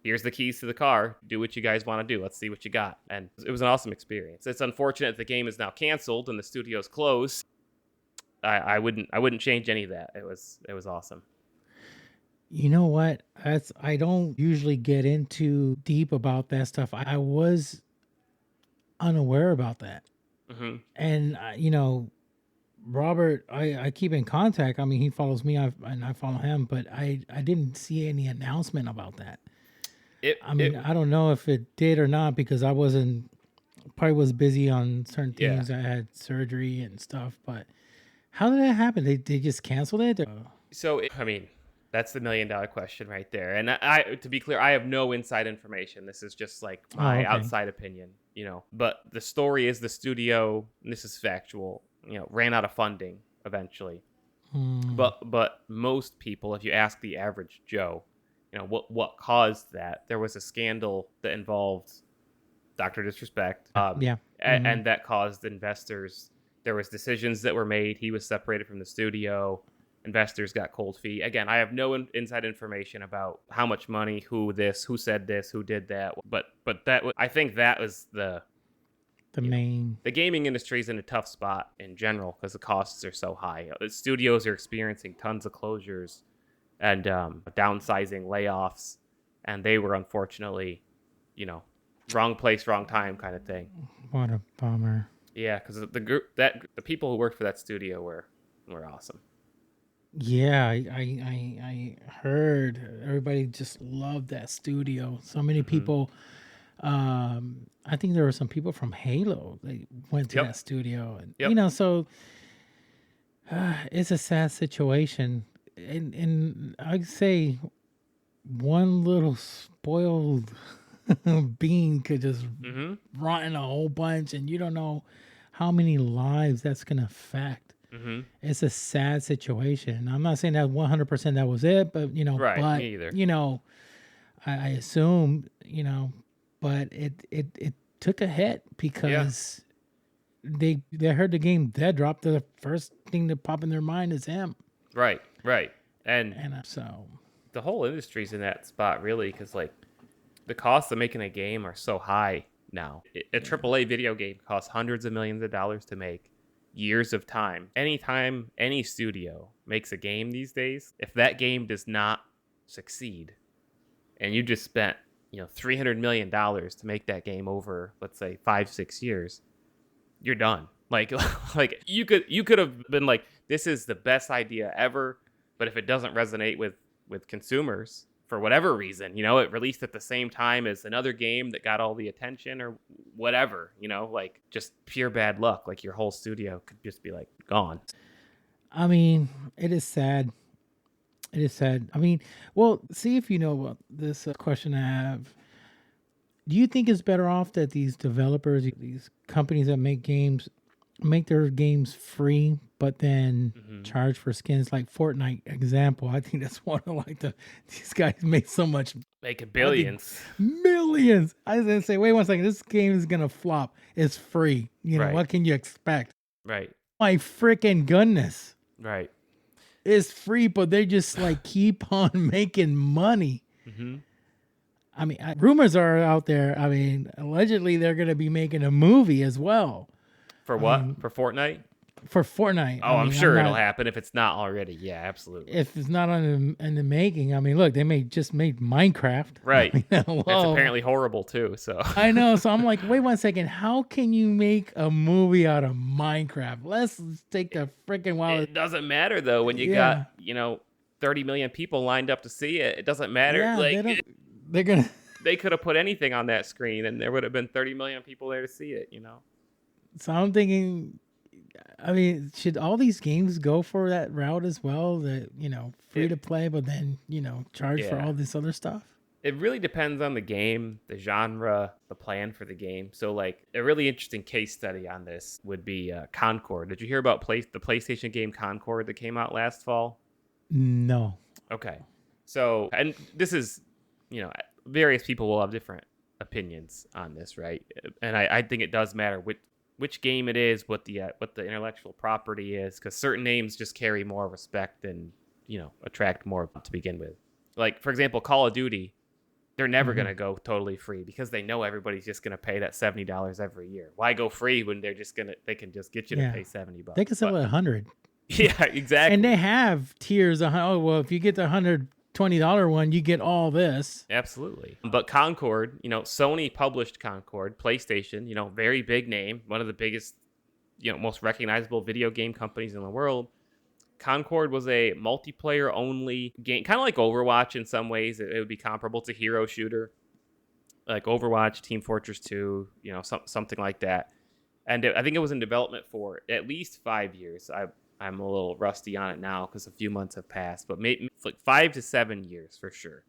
Here's the keys to the car. Do what you guys want to do. Let's see what you got. And it was an awesome experience. It's unfortunate the game is now canceled and the studio's closed. I wouldn't change any of that. It was awesome. You know what? I don't usually get into deep about that stuff. I was unaware about that. Mm-hmm. And Robert, I keep in contact. He follows me, and I follow him, but I didn't see any announcement about that. I don't know if it did or not, because I probably was busy on certain things. I had surgery and stuff. But how did that happen? They just canceled it? So that's the $1 million question right there. And to be clear, I have no inside information. This is just my outside opinion. But the story is the studio, and this is factual, ran out of funding eventually. But most people, if you ask the average Joe, what caused that, there was a scandal that involved Dr. Disrespect. And that caused investors. There was decisions that were made. He was separated from the studio. Investors got cold feet. Again, I have no inside information about how much money, who said this, who did that. But I think that was the main. The gaming industry is in a tough spot in general because the costs are so high. The studios are experiencing tons of closures and downsizing, layoffs, and they were unfortunately, wrong place, wrong time kind of thing. What a bummer. Yeah, because the people who worked for that studio were awesome. Yeah, I heard everybody just loved that studio. So many people. I think there were some people from Halo. They went to that studio, and so it's a sad situation. And I'd say one little spoiled bean could just rotten a whole bunch, and you don't know how many lives that's gonna affect. It's a sad situation. I'm not saying that 100% that was it, but right, but me either. I assume but it took a hit because they heard the game dead drop. The first thing that popped in their mind is him. Right, and so the whole industry's in that spot really because the costs of making a game are so high now. A AAA video game costs hundreds of millions of dollars to make. Years of time. Anytime any studio makes a game these days, if that game does not succeed and you just spent $300 million to make that game over, let's say 5-6 years, you're done. Like you could have been like, this is the best idea ever, but if it doesn't resonate with consumers for whatever reason, it released at the same time as another game that got all the attention or whatever, just pure bad luck. Like your whole studio could just be gone. I mean, it is sad. It is sad. I mean, well, see if you know about this question I have. Do you think it's better off that these developers, these companies that make games, make their games free, but then charge for skins? Like Fortnite example, I think that's one of these guys make so much, making billions, millions. I was gonna say, wait one second, this game is gonna flop. It's free. Right. What can you expect? Right. My freaking goodness. Right. It's free, but they just keep on making money. I mean, rumors are out there. I mean, allegedly they're gonna be making a movie as well. For what? For Fortnite? For Fortnite. Oh, I'm sure it'll happen if it's not already. Yeah, absolutely. If it's not in the making, I mean, look, they just made Minecraft. Right. I mean, it's apparently horrible too. So I know. So I'm like, wait one second. How can you make a movie out of Minecraft? Let's take the freaking wild. It doesn't matter though when you got 30 million people lined up to see it. It doesn't matter. Yeah, they're gonna. They could have put anything on that screen, and there would have been 30 million people there to see it. So I'm thinking, I mean, should all these games go for that route as well? That free to play, but then charge for all this other stuff. It really depends on the game, the genre, the plan for the game. So, a really interesting case study on this would be Concord. Did you hear about the PlayStation game Concord that came out last fall? No. Okay. So, and this is, various people will have different opinions on this, right? And I think it does matter which game it is, what the intellectual property is, because certain names just carry more respect and attract more to begin with. Like for example, Call of Duty, they're never gonna go totally free because they know everybody's just gonna pay that $70 every year. Why go free when they can just get you to pay $70? They can sell it $100. Yeah, exactly. And they have tiers. Oh well, if you get the $120 one, you get all this. Absolutely. But Concord, Sony published Concord, PlayStation, very big name, one of the biggest, most recognizable video game companies in the world. Concord was a multiplayer only game, kind of like Overwatch in some ways. It would be comparable to hero shooter, like Overwatch, Team Fortress 2, something like that. And I think it was in development for at least 5 years. I'm a little rusty on it now because a few months have passed, but maybe 5 to 7 years for sure.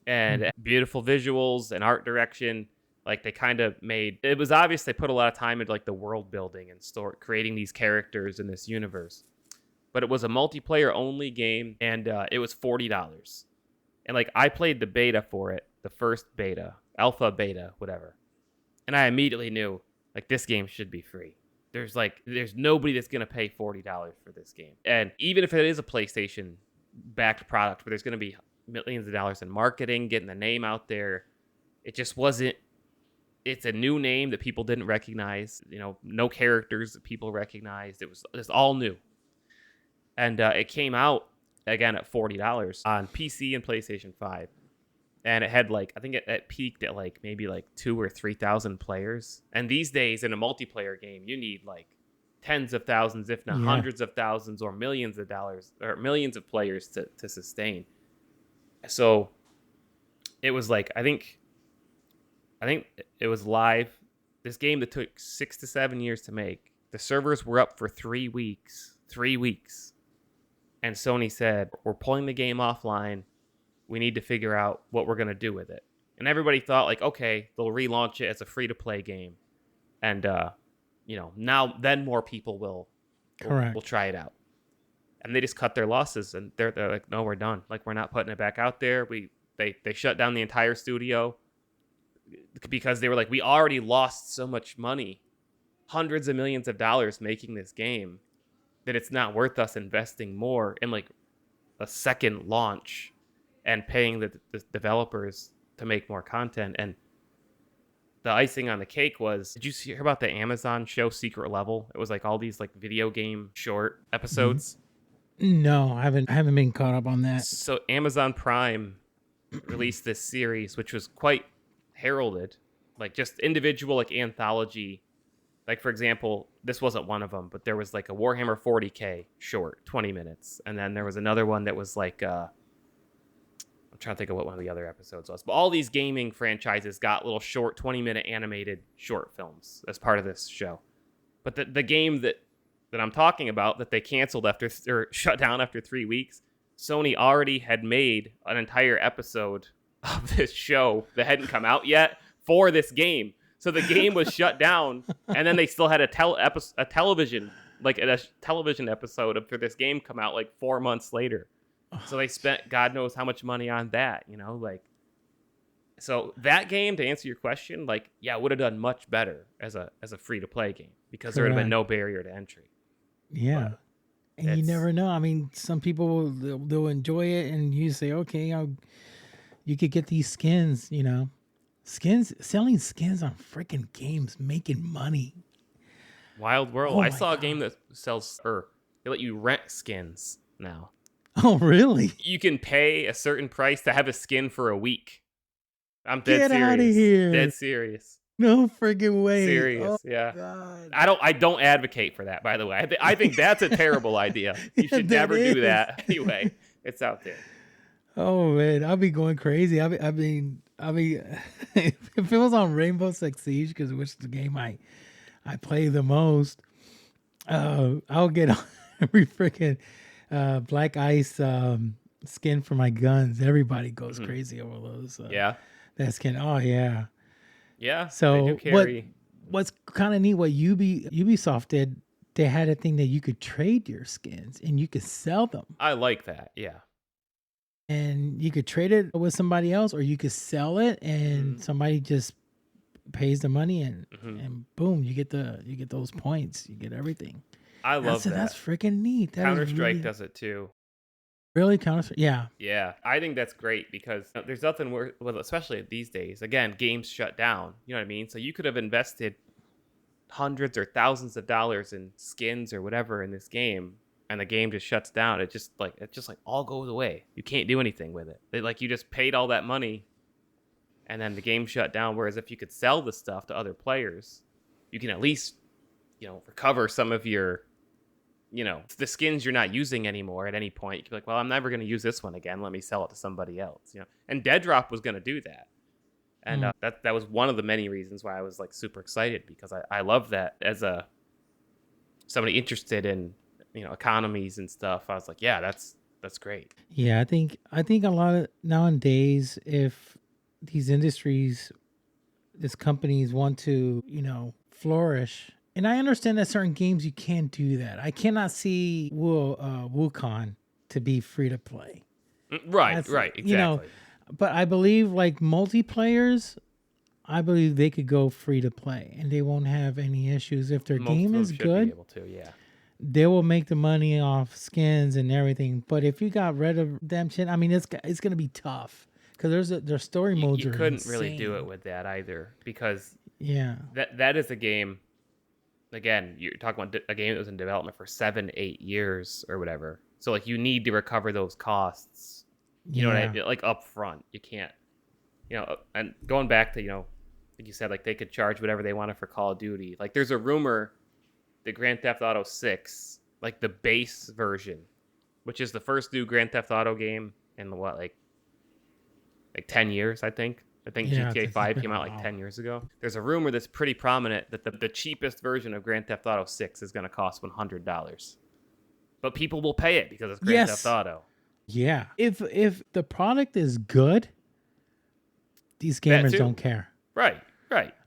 And beautiful visuals and art direction. Like they kind of it was obvious they put a lot of time into like the world building and creating these characters in this universe. But it was a multiplayer only game, and it was $40. And like I played the beta for it, the first beta, alpha beta, whatever. And I immediately knew like this game should be free. There's nobody that's going to pay $40 for this game. And even if it is a PlayStation backed product where there's going to be millions of dollars in marketing, getting the name out there, it just wasn't. It's a new name that people didn't recognize, no characters that people recognized. It was just all new. And it came out again at $40 on PC and PlayStation 5. And it had I think it peaked at maybe 2,000 or 3,000 players. And these days in a multiplayer game, you need tens of thousands, if not hundreds of thousands, or millions of dollars or millions of players to sustain. So it was I think it was live. This game that took 6 to 7 years to make. The servers were up for 3 weeks. 3 weeks. And Sony said, we're pulling the game offline. We need to figure out what we're going to do with it. And everybody thought okay, they'll relaunch it as a free-to-play game. And, then more people will try it out. And they just cut their losses. And they're like, no, we're done. We're not putting it back out there. They shut down the entire studio because they were we already lost so much money, hundreds of millions of dollars making this game, that it's not worth us investing more in a second launch and paying the developers to make more content. And the icing on the cake was, did you hear about the Amazon show Secret Level? It was all these video game short episodes. No, I haven't been caught up on that. So Amazon Prime released this series, which was quite heralded, just individual anthology. For example, this wasn't one of them, but there was a Warhammer 40K short, 20 minutes. And then there was another one that was I'm trying to think of what one of the other episodes was. But all these gaming franchises got little short 20-minute animated short films as part of this show. But the game that I'm talking about that they canceled or shut down after 3 weeks, Sony already had made an entire episode of this show that hadn't come out yet for this game. So the game was shut down, and then they still had a television episode for this game come out 4 months later. So they spent God knows how much money on that, So that game, to answer your question, would have done much better as a free to play game because there would have been no barrier to entry. Yeah, but and you never know. I mean, some people they'll enjoy it, and you say, okay, you could get these skins, selling skins on freaking games, making money. Wild World. I saw a game that sells, they let you rent skins now. Oh, really? You can pay a certain price to have a skin for a week. I'm dead serious. Get out of here. Dead serious. No freaking way. Serious, yeah. God. I don't advocate for that, by the way. I think that's a terrible idea. You should never do that. Anyway, it's out there. Oh man, I'll be going crazy. I mean, if it was on Rainbow Six Siege, because which is the game I play the most, I'll get every freaking Black Ice skin for my guns. Everybody goes crazy over those. That skin. Oh yeah. Yeah. So they do carry. What's kind of neat? What Ubisoft did, they had a thing that you could trade your skins and you could sell them. I like that. Yeah. And you could trade it with somebody else, or you could sell it, and somebody just pays the money, and boom, you get those points, you get everything. I love that. That's freaking neat. Counter-Strike does it too. Really, Counter-Strike? Yeah. Yeah, I think that's great because there's nothing worse, especially these days. Again, games shut down. You know what I mean? So you could have invested hundreds or thousands of dollars in skins or whatever in this game, and the game just shuts down. It just all goes away. You can't do anything with it. You just paid all that money, and then the game shut down. Whereas if you could sell the stuff to other players, you can at least, recover some of your, the skins you're not using anymore at any point. You can be like, well, I'm never going to use this one again. Let me sell it to somebody else. And Dead Drop was going to do that. And that was one of the many reasons why I was super excited, because I love that as somebody interested in, economies and stuff. I was like, yeah, that's great. Yeah, I think a lot of nowadays, if these industries these companies want to, flourish. And I understand that certain games you can't do that. I cannot see Wukong to be free to play. Right, exactly. But I believe like multiplayers, I believe they could go free to play and they won't have any issues. If their Most game of them is should good, be able to, yeah. they will make the money off skins and everything. But if you got Red Dead Redemption, I mean, it's going to be tough because their story modes You are couldn't insane. really do it with that either because Yeah. that is a game. Again, you're talking about a game that was in development for 7-8 years or whatever. So like you need to recover those costs. You know what I mean? Like up front. You can't, and going back to, like you said, like they could charge whatever they wanted for Call of Duty. Like there's a rumor that Grand Theft Auto 6, like the base version, which is the first new Grand Theft Auto game in like 10 years, I think. I think GTA 5 came out like 10 years ago. There's a rumor that's pretty prominent that the cheapest version of Grand Theft Auto 6 is going to cost $100. But people will pay it because it's Grand Theft Auto. Yeah. If the product is good, these gamers don't care. Right.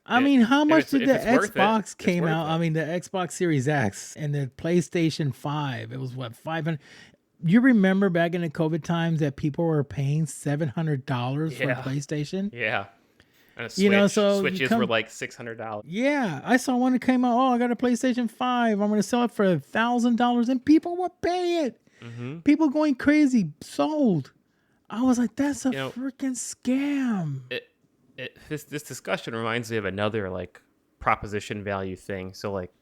I mean, how much did the Xbox came out? I mean, the Xbox Series X and the PlayStation 5, it was what, 500? You remember back in the COVID times that people were paying $700 for a PlayStation? Yeah. And a Switch, so Switches were like $600. Yeah. I saw one that came out, I got a PlayStation 5. I'm going to sell it for $1,000 and people would pay it. Mm-hmm. People going crazy, sold. I was like, that's a freaking scam. This discussion reminds me of another like proposition value thing. So like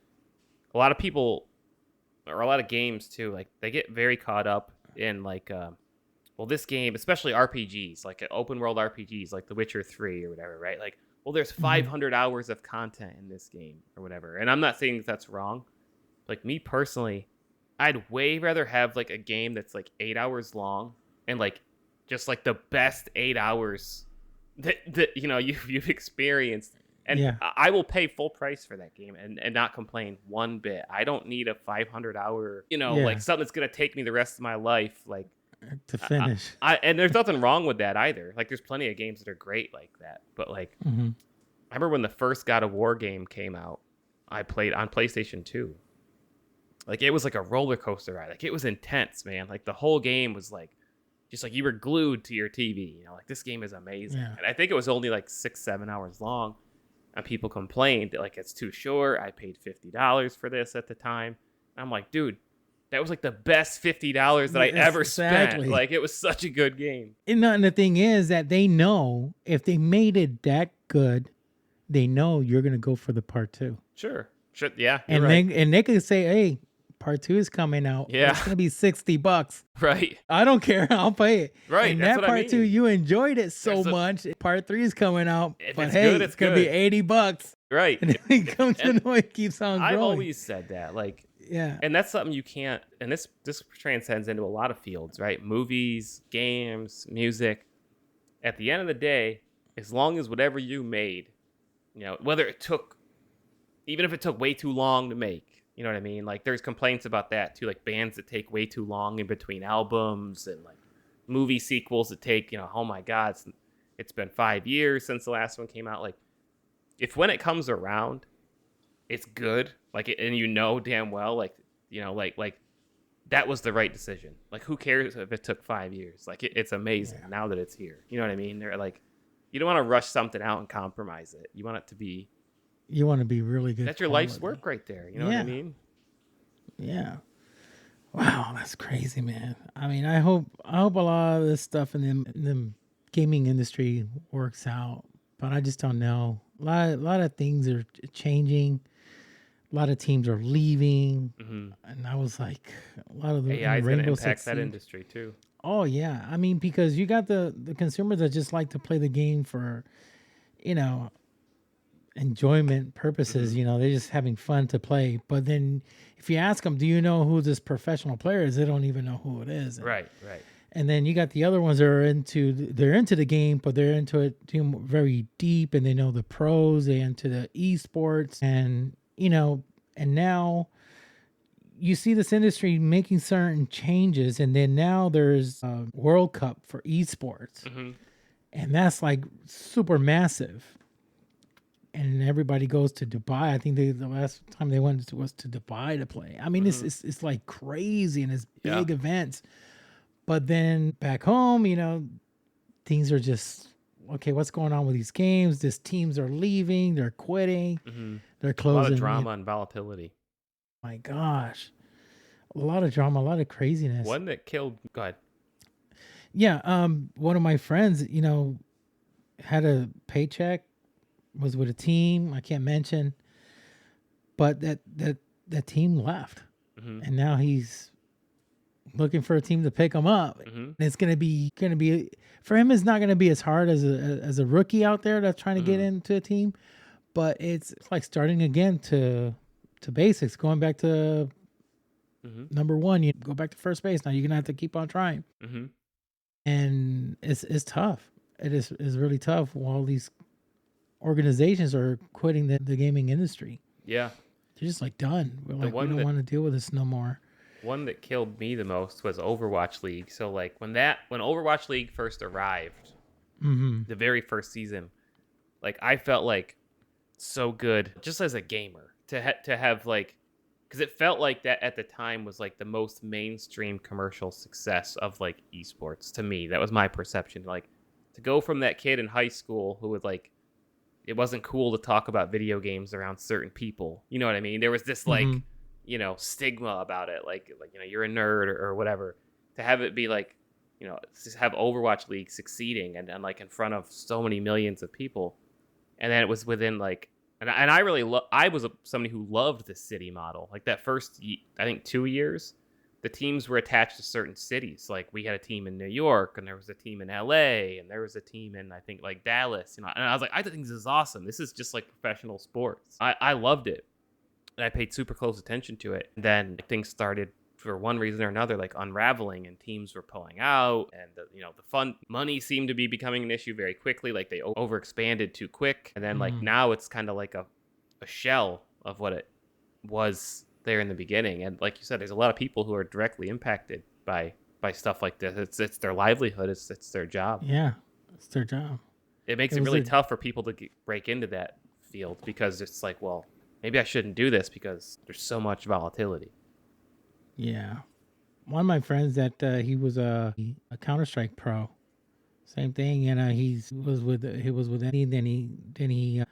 a lot of people or a lot of games too, like they get very caught up in like, this game, especially RPGs, like open world RPGs, like The Witcher 3 or whatever, right? Like, there's 500 hours of content in this game or whatever. And I'm not saying that's wrong. Like me personally, I'd way rather have like a game that's like 8 hours long and like just like the best 8 hours that you've experienced. And I will pay full price for that game and not complain one bit. I don't need a 500 hour, like something that's going to take me the rest of my life. Like to finish. And there's nothing wrong with that either. Like there's plenty of games that are great like that. But like, I remember when the first God of War game came out, I played on PlayStation 2. Like it was like a roller coaster ride. Like it was intense, man. Like the whole game was like, just like you were glued to your TV. Like this game is amazing. Yeah. And I think it was only like 6-7 hours long. And people complained that like it's too short. I paid $50 for this at the time. I'm like, dude, that was like the best $50 that I ever spent. Like it was such a good game. And the thing is that they know if they made it that good, they know you're gonna go for the part 2. Sure. Yeah. And they could say, hey, part 2 is coming out. Yeah. It's gonna be $60. Right. I don't care. I'll pay it. Right. And that's that what part I mean. 2, you enjoyed it so much. Part 3 is coming out. If but it's hey, good, it's gonna be $80. Right. And it comes to know it keeps on growing. I've always said that. Like, yeah. And that's something you can't, and this transcends into a lot of fields, right? Movies, games, music. At the end of the day, as long as whatever you made, whether even if it took way too long to make, you know what I mean? Like there's complaints about that too, like bands that take way too long in between albums and like movie sequels that take, oh my God, it's been 5 years since the last one came out. Like if when it comes around, it's good, like, and damn well, like, like that was the right decision. Like who cares if it took 5 years? Like it's amazing now that it's here. You know what I mean? They're like, you don't want to rush something out and compromise it. You want it to be. You want to be really good. That's your life's work right there. You know what I mean? Yeah. Wow, that's crazy, man. I mean, I hope a lot of this stuff in the gaming industry works out, but I just don't know. A lot of things are changing. A lot of teams are leaving, and I was like, a lot of the AI is going to impact that industry too. Oh yeah, I mean, because you got the consumers that just like to play the game for, enjoyment purposes. They're just having fun to play. But then if you ask them, do you know who this professional player is? They don't even know who it is. Right. And then you got the other ones that are into the game, but they're into it very deep, and they know the pros. They're into the esports, and and now you see this industry making certain changes, and then now there's a World Cup for esports, and that's like super massive. and everybody goes to Dubai. I think the last time they went was to Dubai to play. I mean, it's like crazy and it's big events. But then back home, things are just okay. What's going on with these games? These teams are leaving. They're quitting. They're closing. A lot of drama and volatility. My gosh, a lot of drama, a lot of craziness. One that killed. Go ahead. Yeah, one of my friends, had a paycheck, was with a team I can't mention, but that team left, and now he's looking for a team to pick him up. And it's gonna be for him. It's not gonna be as hard as a rookie out there that's trying to get into a team, but it's like starting again to basics, going back to number one. You go back to first base. Now you're gonna have to keep on trying, and it's tough. It is really tough while these organizations are quitting the gaming industry. Yeah. They're just like done. We're like, we don't want to deal with this no more. One that killed me the most was Overwatch League. So like when Overwatch League first arrived, the very first season, like I felt like so good just as a gamer to have like, because it felt like that at the time was like the most mainstream commercial success of like esports to me. That was my perception. Like to go from that kid in high school who would like, it wasn't cool to talk about video games around certain people. You know what I mean? There was this like, stigma about it. Like, you're a nerd or whatever. To have it be like, just have Overwatch League succeeding and like in front of so many millions of people. And then it was within like, and I really I was somebody who loved the city model. Like that first, I think 2 years, the teams were attached to certain cities. Like we had a team in New York, and there was a team in LA, and there was a team in, I think, like Dallas. And I was like, I think this is awesome. This is just like professional sports. I loved it. And I paid super close attention to it. And then things started, for one reason or another, like unraveling, and teams were pulling out, and the fund money seemed to be becoming an issue very quickly. Like they overexpanded too quick. And then like now it's kind of like a shell of what it was there in the beginning. And like you said, there's a lot of people who are directly impacted by stuff like this. It's their livelihood. It's their job. Yeah, it's their job. It makes it really tough for people to break into that field, because it's like, well, maybe I shouldn't do this because there's so much volatility. Yeah. One of my friends that he was a Counter-Strike pro. Same thing, and he was with Eddie, then he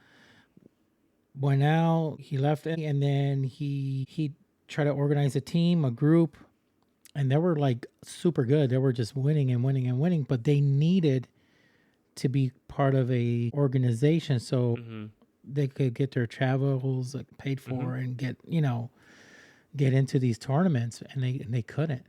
went out, he left, and then he tried to organize a team, a group, and they were like super good. They were just winning and winning and winning, but they needed to be part of a organization so they could get their travels paid for and get into these tournaments, and they couldn't.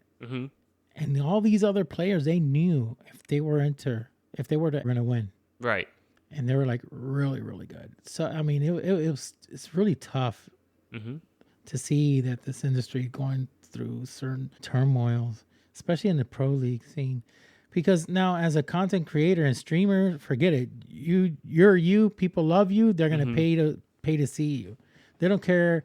And all these other players, they knew if they were going to win, right? And they were like really, really good. So I mean, it's really tough to see that this industry going through certain turmoils, especially in the pro league scene. Because now, as a content creator and streamer, forget it. You. People love you. They're gonna pay to see you. They don't care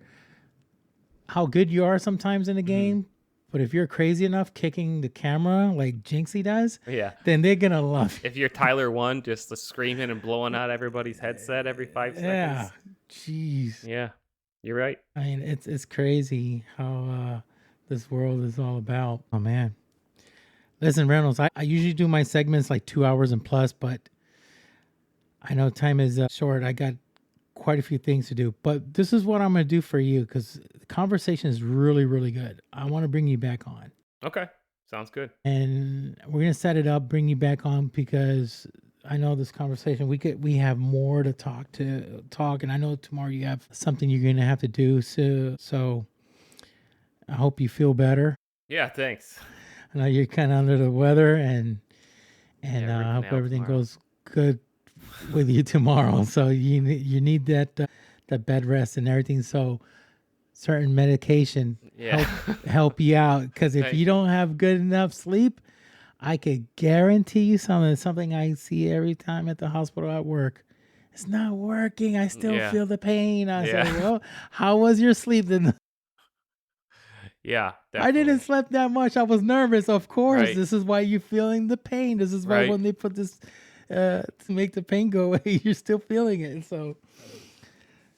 how good you are sometimes in the game. But if you're crazy enough kicking the camera like Jinxie does, then they're gonna love you. If you're Tyler One, just screaming and blowing out everybody's headset every 5 seconds. Yeah, jeez. Yeah, you're right. I mean, it's crazy how this world is all about. Oh man. Listen, Reynolds, I usually do my segments like 2 hours and plus, but I know time is short. I got quite a few things to do, but this is what I'm going to do for you, because the conversation is really, really good. I want to bring you back on. Okay. Sounds good. And we're going to set it up, bring you back on, because I know this conversation, we have more to talk, and I know tomorrow you have something you're going to have to do. So I hope you feel better. Yeah. Thanks. I know you're kind of under the weather, and I hope everything goes good with you tomorrow. So you need that bed rest and everything. So certain medication help you out, because if you don't have good enough sleep, I could guarantee you something I see every time at the hospital at work. It's not working. I still feel the pain. I say, well, how was your sleep then? Yeah, definitely. I didn't sleep that much. I was nervous. Of course, right. This is why you're feeling the pain. This is why when they put this to make the pain go away, you're still feeling it. So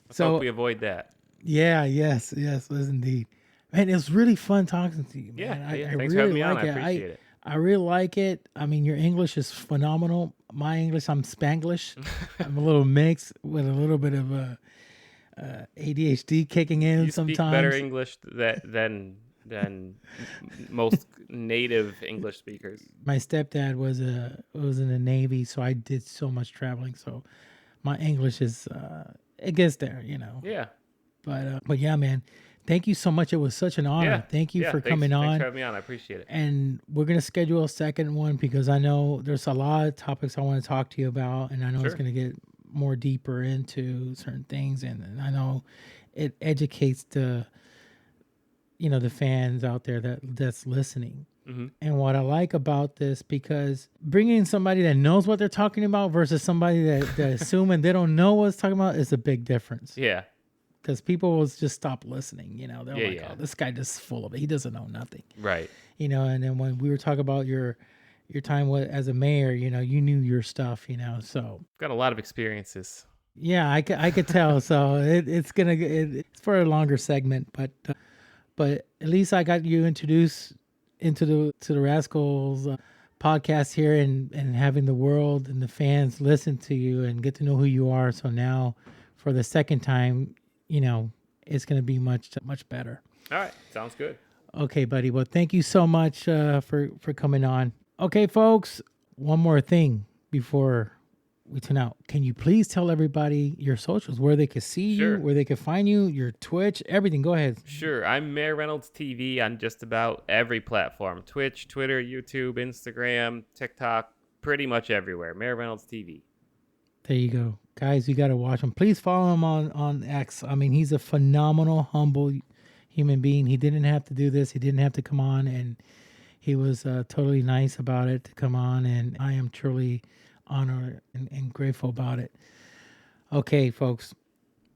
Let's hope we avoid that. Yeah, yes, indeed. Man, it was really fun talking to you, man. Yeah, I thanks for really having me on. like I it. appreciate it. I really like it. I mean, your English is phenomenal. My English, I'm Spanglish. I'm a little mixed with a little bit of ADHD kicking in You sometimes. speak better English than most native English speakers. My stepdad was in the Navy, so I did so much traveling. So my English is it gets there, you know. Yeah. But yeah, man, thank you so much. It was such an honor. Yeah. Thank you for Thanks, coming on. Thanks for having me on. I appreciate it. And we're gonna schedule a second one because I know there's a lot of topics I want to talk to you about, and I know it's Sure. gonna get more deeper into certain things, and I know it educates the fans out there that's listening. Mm-hmm. And what I like about this, because bringing somebody that knows what they're talking about versus somebody that assuming they don't know what it's talking about is a big difference. Yeah. Because people will just stop listening. You know, they're like, Yeah. "Oh, this guy just full of it. He doesn't know nothing." Right. You know, and then when we were talking about your time as a mayor, you know, you knew your stuff. You know, so Got a lot of experiences. yeah, I could tell. So it's for a longer segment, but at least I got you introduced into the Rascals podcast here, and having the world and the fans listen to you and get to know who you are. So now, for the second time, you know, it's going to be much better. All right. Sounds good. Okay, buddy. Well, thank you so much for coming on. Okay, folks, one more thing before we tune out. Can you please tell everybody your socials, where they can see Sure. you, where they can find you, your Twitch, everything? Go ahead. Sure. I'm Mayor Reynolds TV on just about every platform. Twitch, Twitter, YouTube, Instagram, TikTok, pretty much everywhere. Mayor Reynolds TV. There you go. Guys, you got to watch him. Please follow him on X. I mean, he's a phenomenal, humble human being. He didn't have to do this. He didn't have to come on, and he was totally nice about it to come on, and I am truly honored and grateful about it. Okay, folks.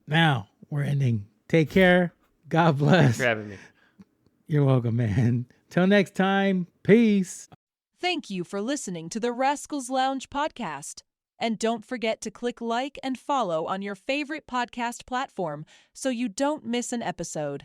Now we're ending. Take care. God bless. Thanks for having me. You're welcome, man. Till next time. Peace. Thank you for listening to the Rascals Lounge podcast. And don't forget to click like and follow on your favorite podcast platform so you don't miss an episode.